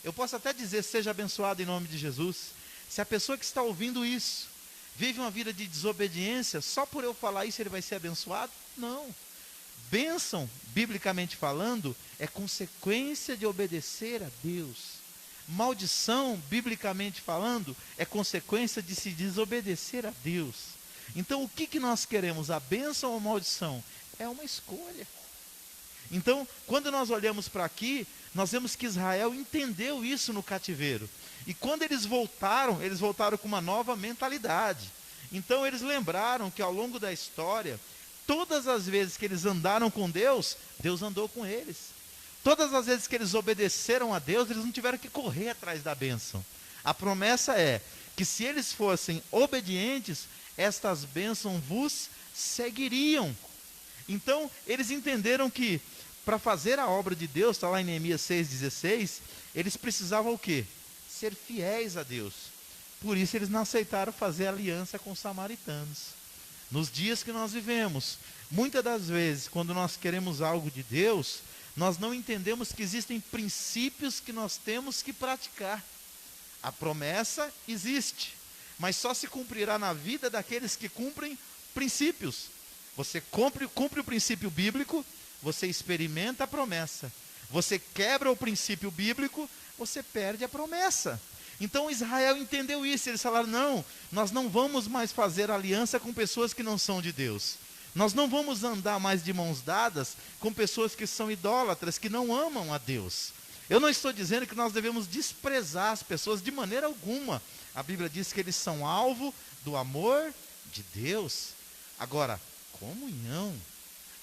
Eu posso até dizer seja abençoado em nome de Jesus. Se a pessoa que está ouvindo isso vive uma vida de desobediência, só por eu falar isso ele vai ser abençoado? Não. Bênção, biblicamente falando, é consequência de obedecer a Deus. Maldição, biblicamente falando, é consequência de se desobedecer a Deus. Então, o que nós queremos? A bênção ou a maldição? É uma escolha. Então, quando nós olhamos para aqui, nós vemos que Israel entendeu isso no cativeiro. E quando eles voltaram com uma nova mentalidade. Então, eles lembraram que ao longo da história, todas as vezes que eles andaram com Deus, Deus andou com eles. Todas as vezes que eles obedeceram a Deus, eles não tiveram que correr atrás da bênção. A promessa é que se eles fossem obedientes, estas bênçãos vos seguiriam. Então, eles entenderam que para fazer a obra de Deus, está lá em Neemias 6,16, eles precisavam o quê? Ser fiéis a Deus. Por isso eles não aceitaram fazer aliança com os samaritanos. Nos dias que nós vivemos, muitas das vezes, quando nós queremos algo de Deus, nós não entendemos que existem princípios que nós temos que praticar. A promessa existe, mas só se cumprirá na vida daqueles que cumprem princípios. Você cumpre o princípio bíblico, você experimenta a promessa. Você quebra o princípio bíblico, você perde a promessa. Então Israel entendeu isso, eles falaram, não, nós não vamos mais fazer aliança com pessoas que não são de Deus. Nós não vamos andar mais de mãos dadas com pessoas que são idólatras, que não amam a Deus. Eu não estou dizendo que nós devemos desprezar as pessoas de maneira alguma. A Bíblia diz que eles são alvo do amor de Deus. Agora, comunhão,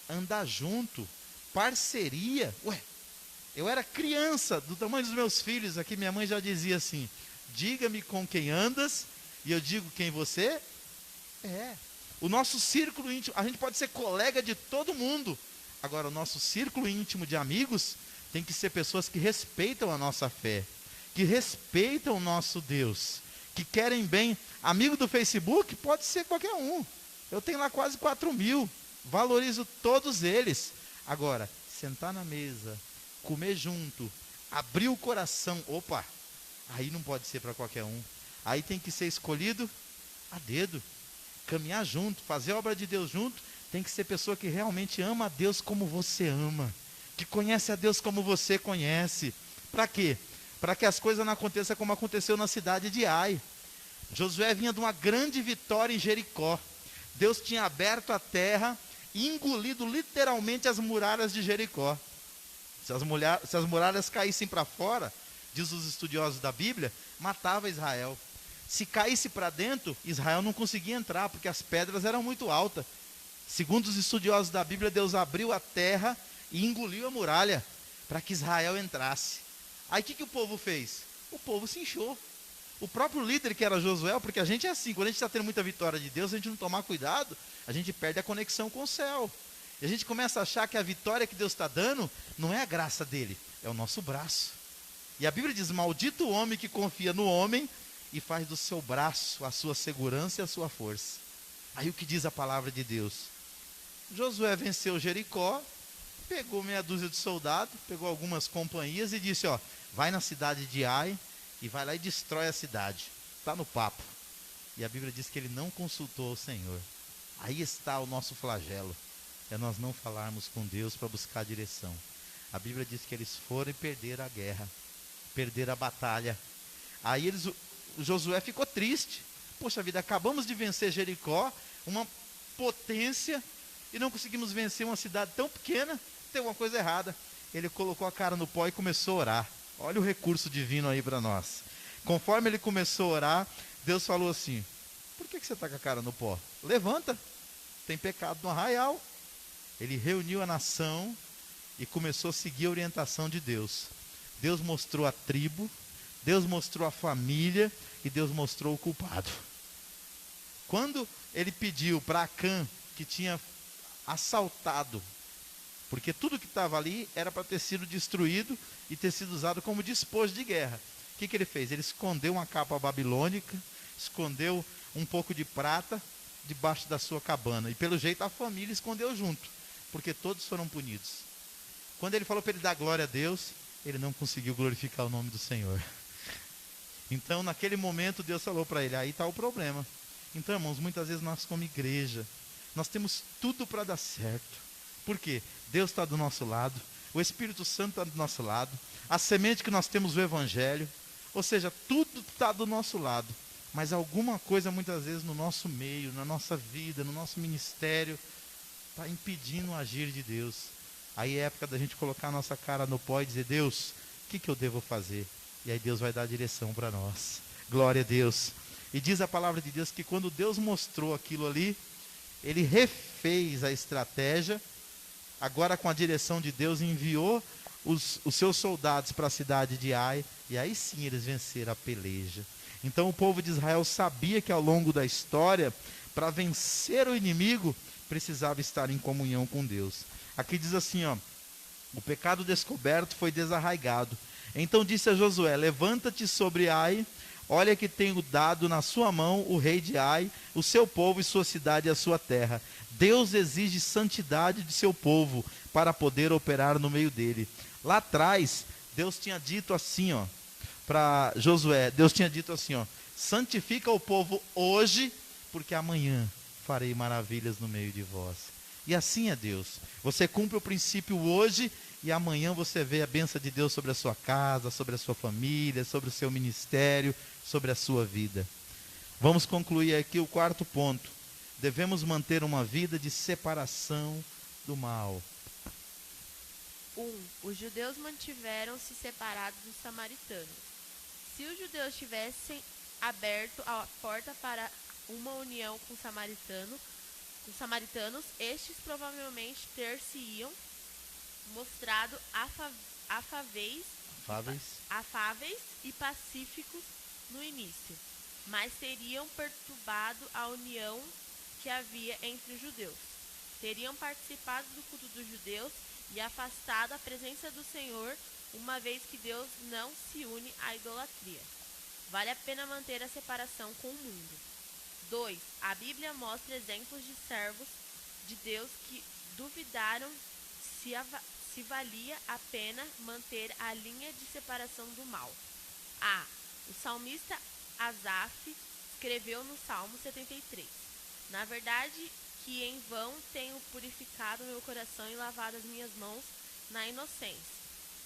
andar junto, parceria. Eu era criança, do tamanho dos meus filhos aqui, minha mãe já dizia assim, diga-me com quem andas, e eu digo quem você é. O nosso círculo íntimo, a gente pode ser colega de todo mundo, agora o nosso círculo íntimo de amigos tem que ser pessoas que respeitam a nossa fé, que respeitam o nosso Deus, que querem bem. Amigo do Facebook pode ser qualquer um, eu tenho lá quase 4.000, valorizo todos eles. Agora, sentar na mesa, comer junto, abrir o coração, opa, aí não pode ser para qualquer um, aí tem que ser escolhido a dedo, caminhar junto, fazer a obra de Deus junto, tem que ser pessoa que realmente ama a Deus como você ama, que conhece a Deus como você conhece. Para quê? Para que as coisas não aconteçam como aconteceu na cidade de Ai. Josué vinha de uma grande vitória em Jericó, Deus tinha aberto a terra e engolido literalmente as muralhas de Jericó. Se as muralhas caíssem para fora, diz os estudiosos da Bíblia, matava Israel. Se caísse para dentro, Israel não conseguia entrar, porque as pedras eram muito altas. Segundo os estudiosos da Bíblia, Deus abriu a terra e engoliu a muralha, para que Israel entrasse. Aí o que o povo fez? O povo se inchou. O próprio líder, que era Josué, porque a gente é assim, quando a gente está tendo muita vitória de Deus, a gente não tomar cuidado, a gente perde a conexão com o céu. E a gente começa a achar que a vitória que Deus está dando não é a graça dele, é o nosso braço. E a Bíblia diz, maldito o homem que confia no homem e faz do seu braço a sua segurança e a sua força. Aí o que diz a palavra de Deus? Josué venceu Jericó, pegou meia dúzia de soldados, pegou algumas companhias e disse, vai na cidade de Ai e vai lá e destrói a cidade. Está no papo. E a Bíblia diz que ele não consultou o Senhor. Aí está o nosso flagelo. É nós não falarmos com Deus para buscar a direção. A Bíblia diz que eles foram e perderam a guerra, perderam a batalha. Aí o Josué ficou triste. Poxa vida, acabamos de vencer Jericó, uma potência, e não conseguimos vencer uma cidade tão pequena, tem alguma coisa errada. Ele colocou a cara no pó e começou a orar. Olha o recurso divino aí para nós. Conforme ele começou a orar, Deus falou assim, por que você está com a cara no pó? Levanta, tem pecado no arraial. Ele reuniu a nação e começou a seguir a orientação de Deus. Deus mostrou a tribo, Deus mostrou a família e Deus mostrou o culpado. Quando ele pediu para Acã, que tinha assaltado, porque tudo que estava ali era para ter sido destruído e ter sido usado como despojo de guerra. O que ele fez? Ele escondeu uma capa babilônica, escondeu um pouco de prata debaixo da sua cabana. E pelo jeito a família escondeu junto, porque todos foram punidos. Quando ele falou para ele dar glória a Deus, ele não conseguiu glorificar o nome do Senhor. Então naquele momento Deus falou para ele, aí está o problema. Então irmãos, muitas vezes nós como igreja, nós temos tudo para dar certo. Por quê? Deus está do nosso lado, o Espírito Santo está do nosso lado, a semente que nós temos o Evangelho, ou seja, tudo está do nosso lado, mas alguma coisa muitas vezes no nosso meio, na nossa vida, no nosso ministério, está impedindo o agir de Deus. Aí é época da gente colocar a nossa cara no pó e dizer: Deus, o que eu devo fazer? E aí Deus vai dar a direção para nós. Glória a Deus. E diz a palavra de Deus que quando Deus mostrou aquilo ali, ele refez a estratégia. Agora, com a direção de Deus, enviou os seus soldados para a cidade de Ai, e aí sim eles venceram a peleja. Então o povo de Israel sabia que ao longo da história, para vencer o inimigo, precisava estar em comunhão com Deus. Aqui diz assim, ó: o pecado descoberto foi desarraigado. Então disse a Josué: levanta-te sobre Ai, olha que tenho dado na sua mão o rei de Ai, o seu povo e sua cidade e a sua terra. Deus exige santidade de seu povo para poder operar no meio dele. Lá atrás, Deus tinha dito assim, ó, para Josué, Deus tinha dito assim, ó: santifica o povo hoje, porque amanhã farei maravilhas no meio de vós. E assim é Deus. Você cumpre o princípio hoje e amanhã você vê a bênção de Deus sobre a sua casa, sobre a sua família, sobre o seu ministério, sobre a sua vida. Vamos concluir aqui o quarto ponto. Devemos manter uma vida de separação do mal. 1. Os judeus mantiveram-se separados dos samaritanos. Se os judeus tivessem aberto a porta para uma união com os samaritanos, estes provavelmente ter-se-iam mostrado afáveis e pacíficos no início, mas teriam perturbado a união que havia entre os judeus. Teriam participado do culto dos judeus e afastado a presença do Senhor, uma vez que Deus não se une à idolatria. Vale a pena manter a separação com o mundo. 2. A Bíblia mostra exemplos de servos de Deus que duvidaram se valia a pena manter a linha de separação do mal. O salmista Asaf escreveu no Salmo 73: na verdade que em vão tenho purificado meu coração e lavado as minhas mãos na inocência.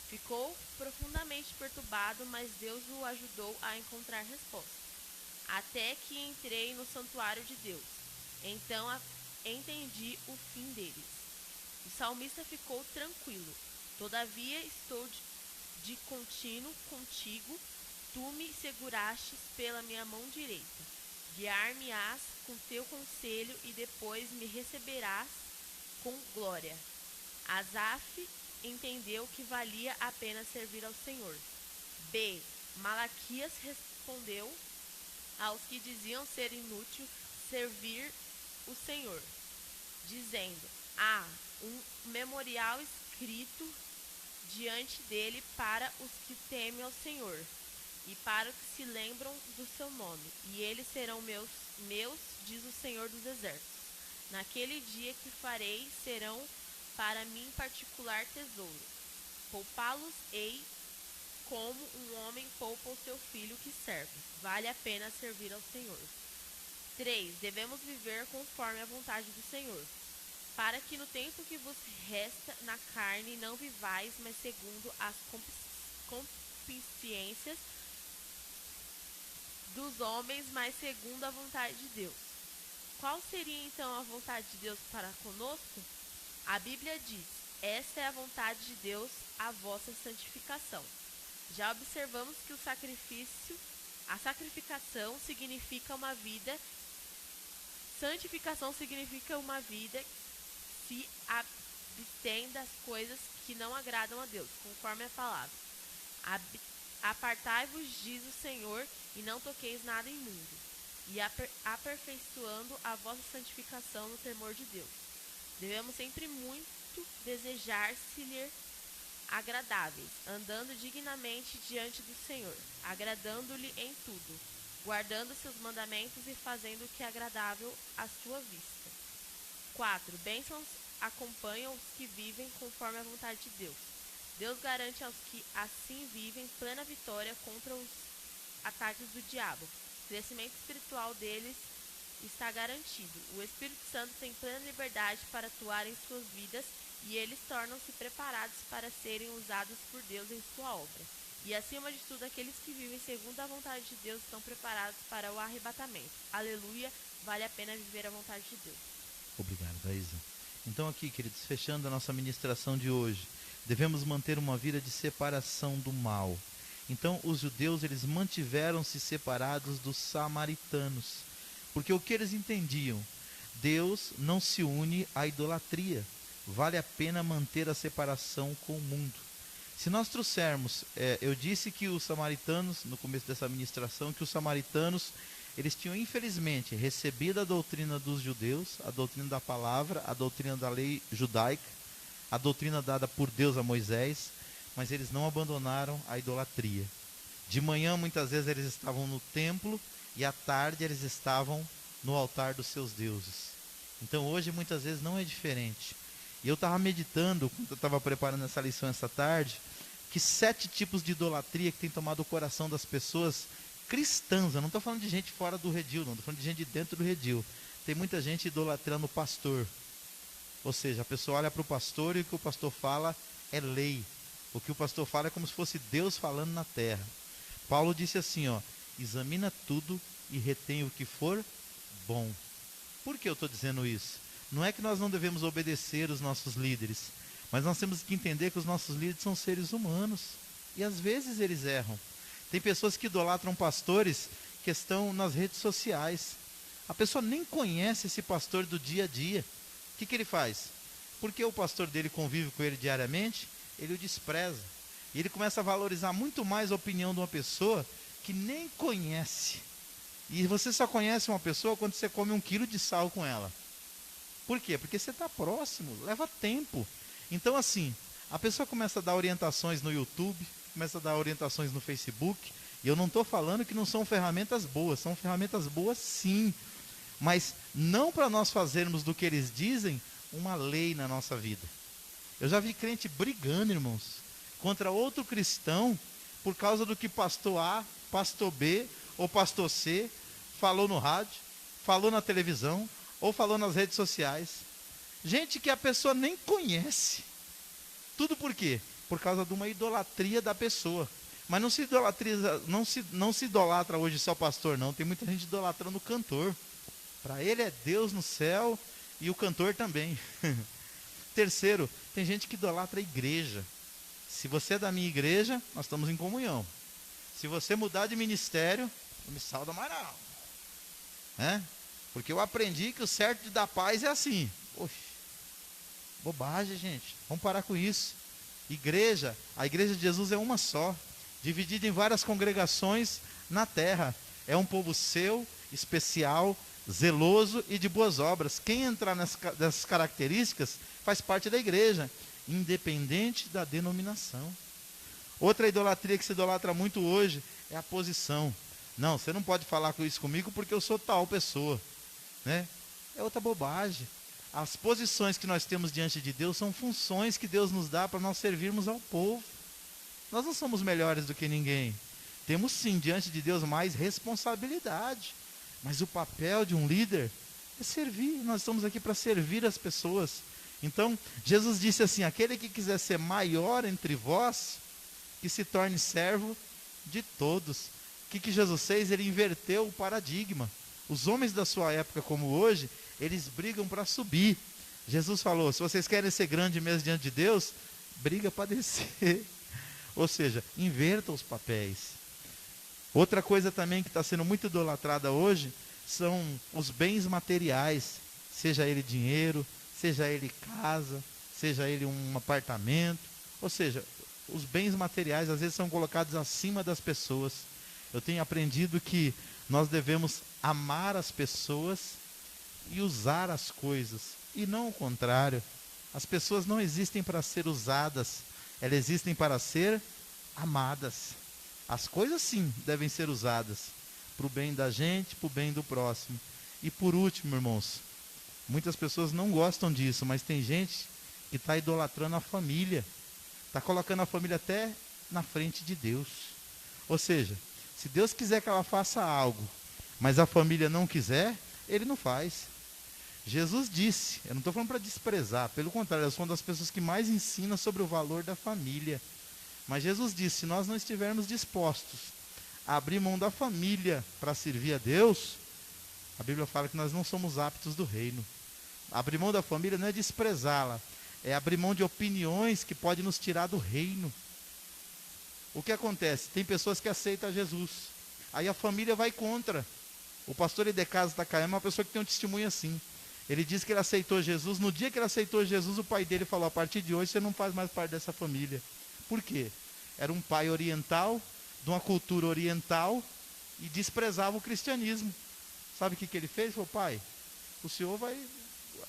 Ficou profundamente perturbado, mas Deus o ajudou a encontrar resposta. Até que entrei no santuário de Deus. Então entendi o fim deles. O salmista ficou tranquilo. Todavia estou de contínuo contigo. Tu me segurastes pela minha mão direita. Guiar-me-ás com teu conselho e depois me receberás com glória. Asaf entendeu que valia a pena servir ao Senhor. B. Malaquias respondeu aos que diziam ser inútil servir o Senhor, dizendo: há um memorial escrito diante dele para os que temem ao Senhor e para os que se lembram do seu nome, e eles serão meus, diz o Senhor dos Exércitos. Naquele dia que farei serão para mim particular tesouro. Poupá-los-ei como um homem poupa o seu filho que serve. Vale a pena servir ao Senhor. 3. Devemos viver conforme a vontade do Senhor, para que no tempo que vos resta na carne não vivais, mas segundo as concupiscências dos homens, mas segundo a vontade de Deus. Qual seria então a vontade de Deus para conosco? A Bíblia diz: esta é a vontade de Deus, a vossa santificação. Já observamos que a sacrificação significa uma vida, santificação significa uma vida que se abstém das coisas que não agradam a Deus, conforme a palavra. Apartai-vos, diz o Senhor, e não toqueis nada imundo, e aperfeiçoando a vossa santificação no temor de Deus. Devemos sempre muito desejar se-lhe agradáveis, andando dignamente diante do Senhor, agradando-lhe em tudo, guardando seus mandamentos e fazendo o que é agradável à sua vista. 4. Bênçãos acompanham os que vivem conforme a vontade de Deus. Deus garante aos que assim vivem plena vitória contra os ataques do diabo. O crescimento espiritual deles está garantido. O Espírito Santo tem plena liberdade para atuar em suas vidas e eles tornam-se preparados para serem usados por Deus em sua obra. E acima de tudo, aqueles que vivem segundo a vontade de Deus estão preparados para o arrebatamento. Aleluia, vale a pena viver a vontade de Deus. Obrigado, Isa. Então aqui, queridos, fechando a nossa ministração de hoje, devemos manter uma vida de separação do mal. Então os judeus, eles mantiveram-se separados dos samaritanos, porque o que eles entendiam? Deus não se une à idolatria, vale a pena manter a separação com o mundo. Se nós trouxermos, eu disse que os samaritanos, no começo dessa ministração, que os samaritanos, eles tinham infelizmente recebido a doutrina dos judeus, a doutrina da palavra, a doutrina da lei judaica, a doutrina dada por Deus a Moisés, mas eles não abandonaram a idolatria. De manhã, muitas vezes, eles estavam no templo e à tarde eles estavam no altar dos seus deuses. Então hoje, muitas vezes, não é diferente. E eu estava meditando, quando eu estava preparando essa lição essa tarde, que 7 tipos de idolatria que tem tomado o coração das pessoas cristãs. Eu não estou falando de gente fora do redil, não, estou falando de gente de dentro do redil. Tem muita gente idolatrando o pastor. Ou seja, a pessoa olha para o pastor e o que o pastor fala é lei. O que o pastor fala é como se fosse Deus falando na terra. Paulo disse assim, examina tudo e retém o que for bom. Por que eu estou dizendo isso? Não é que nós não devemos obedecer os nossos líderes, mas nós temos que entender que os nossos líderes são seres humanos. E às vezes eles erram. Tem pessoas que idolatram pastores que estão nas redes sociais. A pessoa nem conhece esse pastor do dia a dia. O que ele faz? Porque o pastor dele convive com ele diariamente, ele o despreza. E ele começa a valorizar muito mais a opinião de uma pessoa que nem conhece. E você só conhece uma pessoa quando você come 1 quilo de sal com ela. Por quê? Porque você está próximo, leva tempo. Então assim, a pessoa começa a dar orientações no YouTube, começa a dar orientações no Facebook, e eu não estou falando que não são ferramentas boas, são ferramentas boas sim, mas não para nós fazermos do que eles dizem uma lei na nossa vida. Eu já vi crente brigando, irmãos, contra outro cristão, por causa do que pastor A, pastor B ou pastor C falou no rádio, falou na televisão, ou falou nas redes sociais. Gente que a pessoa nem conhece. Tudo por quê? Por causa de uma idolatria da pessoa. Mas não se idolatra hoje só o pastor, não. Tem muita gente idolatrando o cantor. Para ele é Deus no céu e o cantor também. Terceiro, tem gente que idolatra a igreja. Se você é da minha igreja, nós estamos em comunhão. Se você mudar de ministério, não me salda mais não. Porque eu aprendi que o certo de dar paz é assim. Oxe, bobagem, gente. Vamos parar com isso. Igreja, a igreja de Jesus é uma só, dividida em várias congregações na terra. É um povo seu, especial, zeloso e de boas obras. Quem entrar nessas características faz parte da igreja, independente da denominação. Outra idolatria que se idolatra muito hoje é a posição. Não, você não pode falar isso comigo porque eu sou tal pessoa. É outra bobagem. As posições que nós temos diante de Deus são funções que Deus nos dá para nós servirmos ao povo. Nós não somos melhores do que ninguém. Temos sim, diante de Deus, mais responsabilidade. Mas o papel de um líder é servir. Nós estamos aqui para servir as pessoas. Então, Jesus disse assim, aquele que quiser ser maior entre vós, que se torne servo de todos. O que Jesus fez? Ele inverteu o paradigma. Os homens da sua época, como hoje, eles brigam para subir. Jesus falou, se vocês querem ser grande mesmo diante de Deus, briga para descer. Ou seja, inverta os papéis. Outra coisa também que está sendo muito idolatrada hoje, são os bens materiais. Seja ele dinheiro, seja ele casa, seja ele um apartamento. Ou seja, os bens materiais às vezes são colocados acima das pessoas. Eu tenho aprendido que nós devemos amar as pessoas e usar as coisas, e não o contrário. As pessoas não existem para ser usadas, elas existem para ser amadas. As coisas sim devem ser usadas para o bem da gente, para o bem do próximo. E por último, irmãos, muitas pessoas não gostam disso, mas tem gente que está idolatrando a família, está colocando a família até na frente de Deus. Ou seja, se Deus quiser que ela faça algo, mas a família não quiser, ele não faz. Jesus disse, eu não estou falando para desprezar, pelo contrário, eu sou uma das pessoas que mais ensina sobre o valor da família. Mas Jesus disse, se nós não estivermos dispostos a abrir mão da família para servir a Deus, a Bíblia fala que nós não somos aptos do reino. Abrir mão da família não é desprezá-la, é abrir mão de opiniões que podem nos tirar do reino. O que acontece? Tem pessoas que aceitam Jesus, aí a família vai contra. O pastor Edecaso Takayama é uma pessoa que tem um testemunho assim. Ele disse que ele aceitou Jesus, no dia que ele aceitou Jesus, o pai dele falou: a partir de hoje você não faz mais parte dessa família. Por quê? Era um pai oriental, de uma cultura oriental, e desprezava o cristianismo. Sabe o que ele fez? Ele falou: pai, o senhor vai...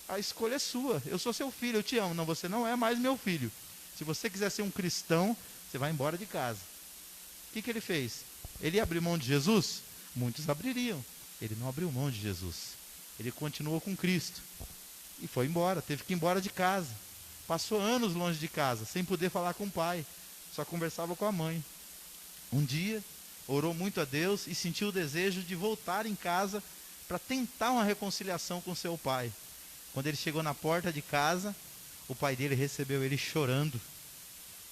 a escolha é sua, eu sou seu filho, eu te amo. Não, você não é mais meu filho. Se você quiser ser um cristão, você vai embora de casa. O que ele fez? Ele ia abrir mão de Jesus? Muitos abririam. Ele não abriu mão de Jesus. Ele continuou com Cristo. E foi embora, teve que ir embora de casa. Passou anos longe de casa, sem poder falar com o pai. Só conversava com a mãe. Um dia, orou muito a Deus e sentiu o desejo de voltar em casa para tentar uma reconciliação com seu pai. Quando ele chegou na porta de casa, o pai dele recebeu ele chorando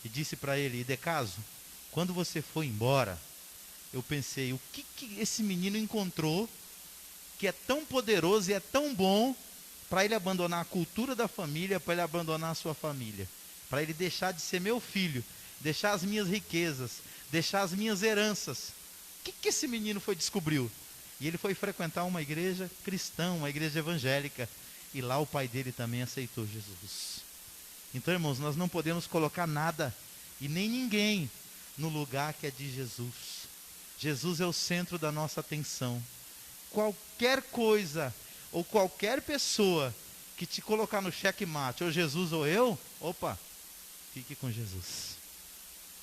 e disse para ele: Edecaso, quando você foi embora, eu pensei, o que esse menino encontrou que é tão poderoso e é tão bom para ele abandonar a cultura da família, para ele abandonar a sua família, para ele deixar de ser meu filho, deixar as minhas riquezas, deixar as minhas heranças. O que esse menino descobriu? E ele foi frequentar uma igreja cristã, uma igreja evangélica, e lá o pai dele também aceitou Jesus. Então, irmãos, nós não podemos colocar nada e nem ninguém no lugar que é de Jesus. Jesus é o centro da nossa atenção. Qualquer coisa ou qualquer pessoa que te colocar no checkmate, ou Jesus ou eu, opa, fique com Jesus.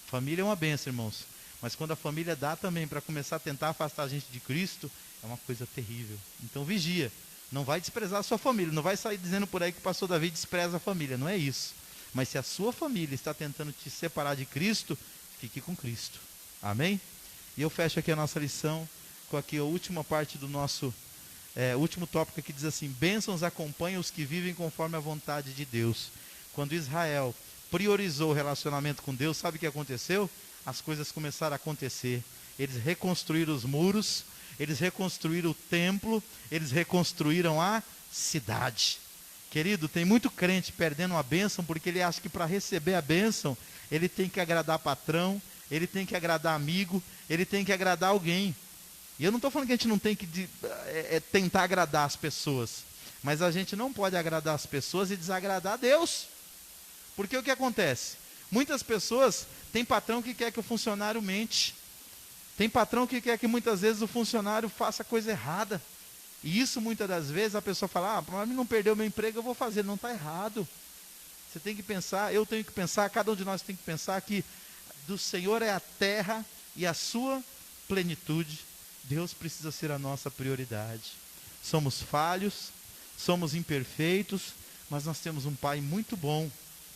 Família é uma bênção, irmãos, mas quando a família dá também para começar a tentar afastar a gente de Cristo, é uma coisa terrível. Então vigia, não vai desprezar a sua família, não vai sair dizendo por aí que o pastor Davi despreza a família, não é isso. Mas se a sua família está tentando te separar de Cristo, fique com Cristo. Amém? E eu fecho aqui a nossa lição com aqui a última parte do nosso último tópico, que diz assim: bênçãos acompanham os que vivem conforme a vontade de Deus. Quando Israel priorizou o relacionamento com Deus, sabe o que aconteceu? As coisas começaram a acontecer. Eles reconstruíram os muros, eles reconstruíram o templo, eles reconstruíram a cidade. Querido, tem muito crente perdendo a bênção porque ele acha que para receber a bênção ele tem que agradar patrão, ele tem que agradar amigo, ele tem que agradar alguém. E eu não estou falando que a gente não tem que tentar agradar as pessoas, mas a gente não pode agradar as pessoas e desagradar a Deus. Porque o que acontece? Muitas pessoas têm patrão que quer que o funcionário mente, tem patrão que quer que muitas vezes o funcionário faça coisa errada. E isso muitas das vezes a pessoa fala: para mim não perder o meu emprego eu vou fazer. Não, está errado. Você tem que pensar, eu tenho que pensar, cada um de nós tem que pensar que do Senhor é a terra e a sua plenitude. Deus precisa ser a nossa prioridade. Somos falhos, somos imperfeitos, mas nós temos um Pai muito bom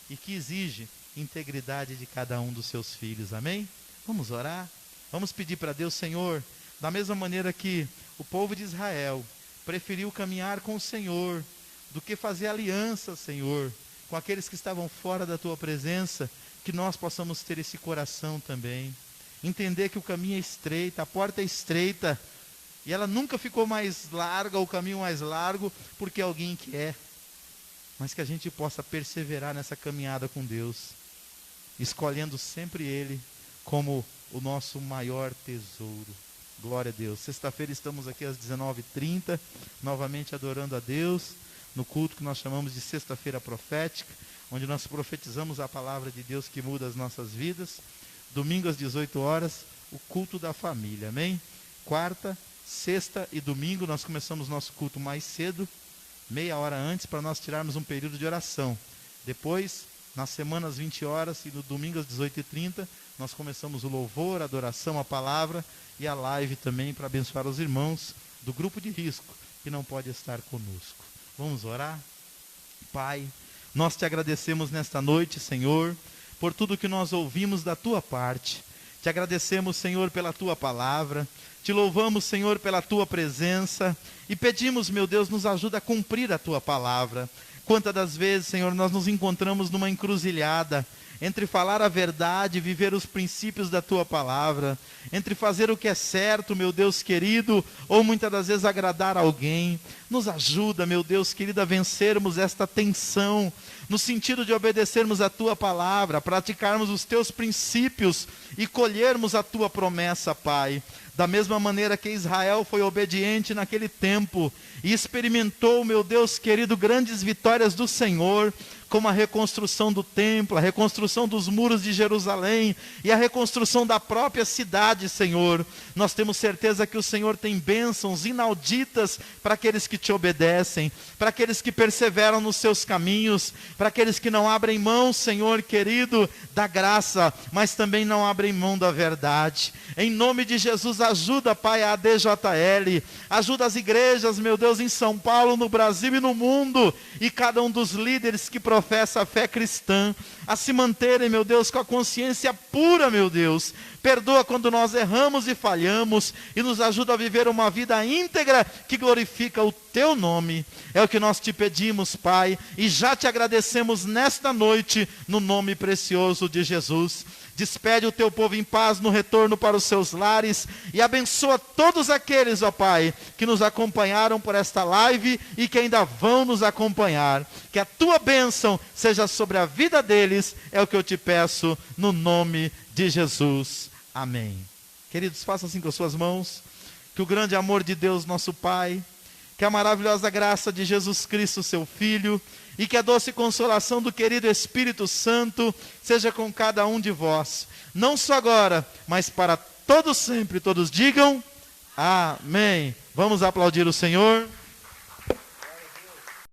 e que exige integridade de cada um dos seus filhos. Amém? Vamos orar? Vamos pedir para Deus: Senhor, da mesma maneira que o povo de Israel preferiu caminhar com o Senhor do que fazer aliança, Senhor, com aqueles que estavam fora da Tua presença, que nós possamos ter esse coração também. Entender que o caminho é estreito, a porta é estreita, e ela nunca ficou mais larga, o caminho mais largo, porque alguém quer. Mas que a gente possa perseverar nessa caminhada com Deus, escolhendo sempre Ele como o nosso maior tesouro. Glória a Deus. Sexta-feira estamos aqui às 19h30, novamente adorando a Deus, no culto que nós chamamos de Sexta-feira Profética, onde nós profetizamos a palavra de Deus que muda as nossas vidas. Domingo às 18 horas, o culto da família, amém? Quarta, sexta e domingo nós começamos nosso culto mais cedo, meia hora antes, para nós tirarmos um período de oração. Depois, nas semanas às 20 horas e no domingo às 18h30, nós começamos o louvor, a adoração, a palavra e a live também para abençoar os irmãos do grupo de risco que não pode estar conosco. Vamos orar? Pai, nós te agradecemos nesta noite, Senhor, por tudo que nós ouvimos da Tua parte. Te agradecemos, Senhor, pela Tua palavra. Te louvamos, Senhor, pela Tua presença. E pedimos, meu Deus, nos ajuda a cumprir a Tua palavra. Quantas das vezes, Senhor, nós nos encontramos numa encruzilhada entre falar a verdade e viver os princípios da tua palavra, entre fazer o que é certo, meu Deus querido, ou muitas das vezes agradar alguém. Nos ajuda, meu Deus querido, a vencermos esta tensão, no sentido de obedecermos a tua palavra, praticarmos os teus princípios e colhermos a tua promessa, Pai. Da mesma maneira que Israel foi obediente naquele tempo e experimentou, meu Deus querido, grandes vitórias do Senhor, como a reconstrução do templo, a reconstrução dos muros de Jerusalém e a reconstrução da própria cidade, Senhor. Nós temos certeza que o Senhor tem bênçãos inauditas para aqueles que te obedecem, para aqueles que perseveram nos seus caminhos, para aqueles que não abrem mão, Senhor querido, da graça, mas também não abrem mão da verdade. Em nome de Jesus, ajuda, Pai, a ADJL, ajuda as igrejas, meu Deus, em São Paulo, no Brasil e no mundo, e cada um dos líderes que professa a fé cristã, a se manterem, meu Deus, com a consciência pura, meu Deus. Perdoa quando nós erramos e falhamos, e nos ajuda a viver uma vida íntegra que glorifica o teu nome. É o que nós te pedimos, Pai, e já te agradecemos nesta noite, no nome precioso de Jesus. Despede o teu povo em paz no retorno para os seus lares e abençoa todos aqueles, ó Pai, que nos acompanharam por esta live e que ainda vão nos acompanhar. Que a tua bênção seja sobre a vida deles, é o que eu te peço no nome de Jesus. Amém. Queridos, faça assim com as suas mãos. Que o grande amor de Deus, nosso Pai, que a maravilhosa graça de Jesus Cristo, seu Filho, e que a doce consolação do querido Espírito Santo seja com cada um de vós, não só agora, mas para todos sempre. Todos digam amém. Vamos aplaudir o Senhor.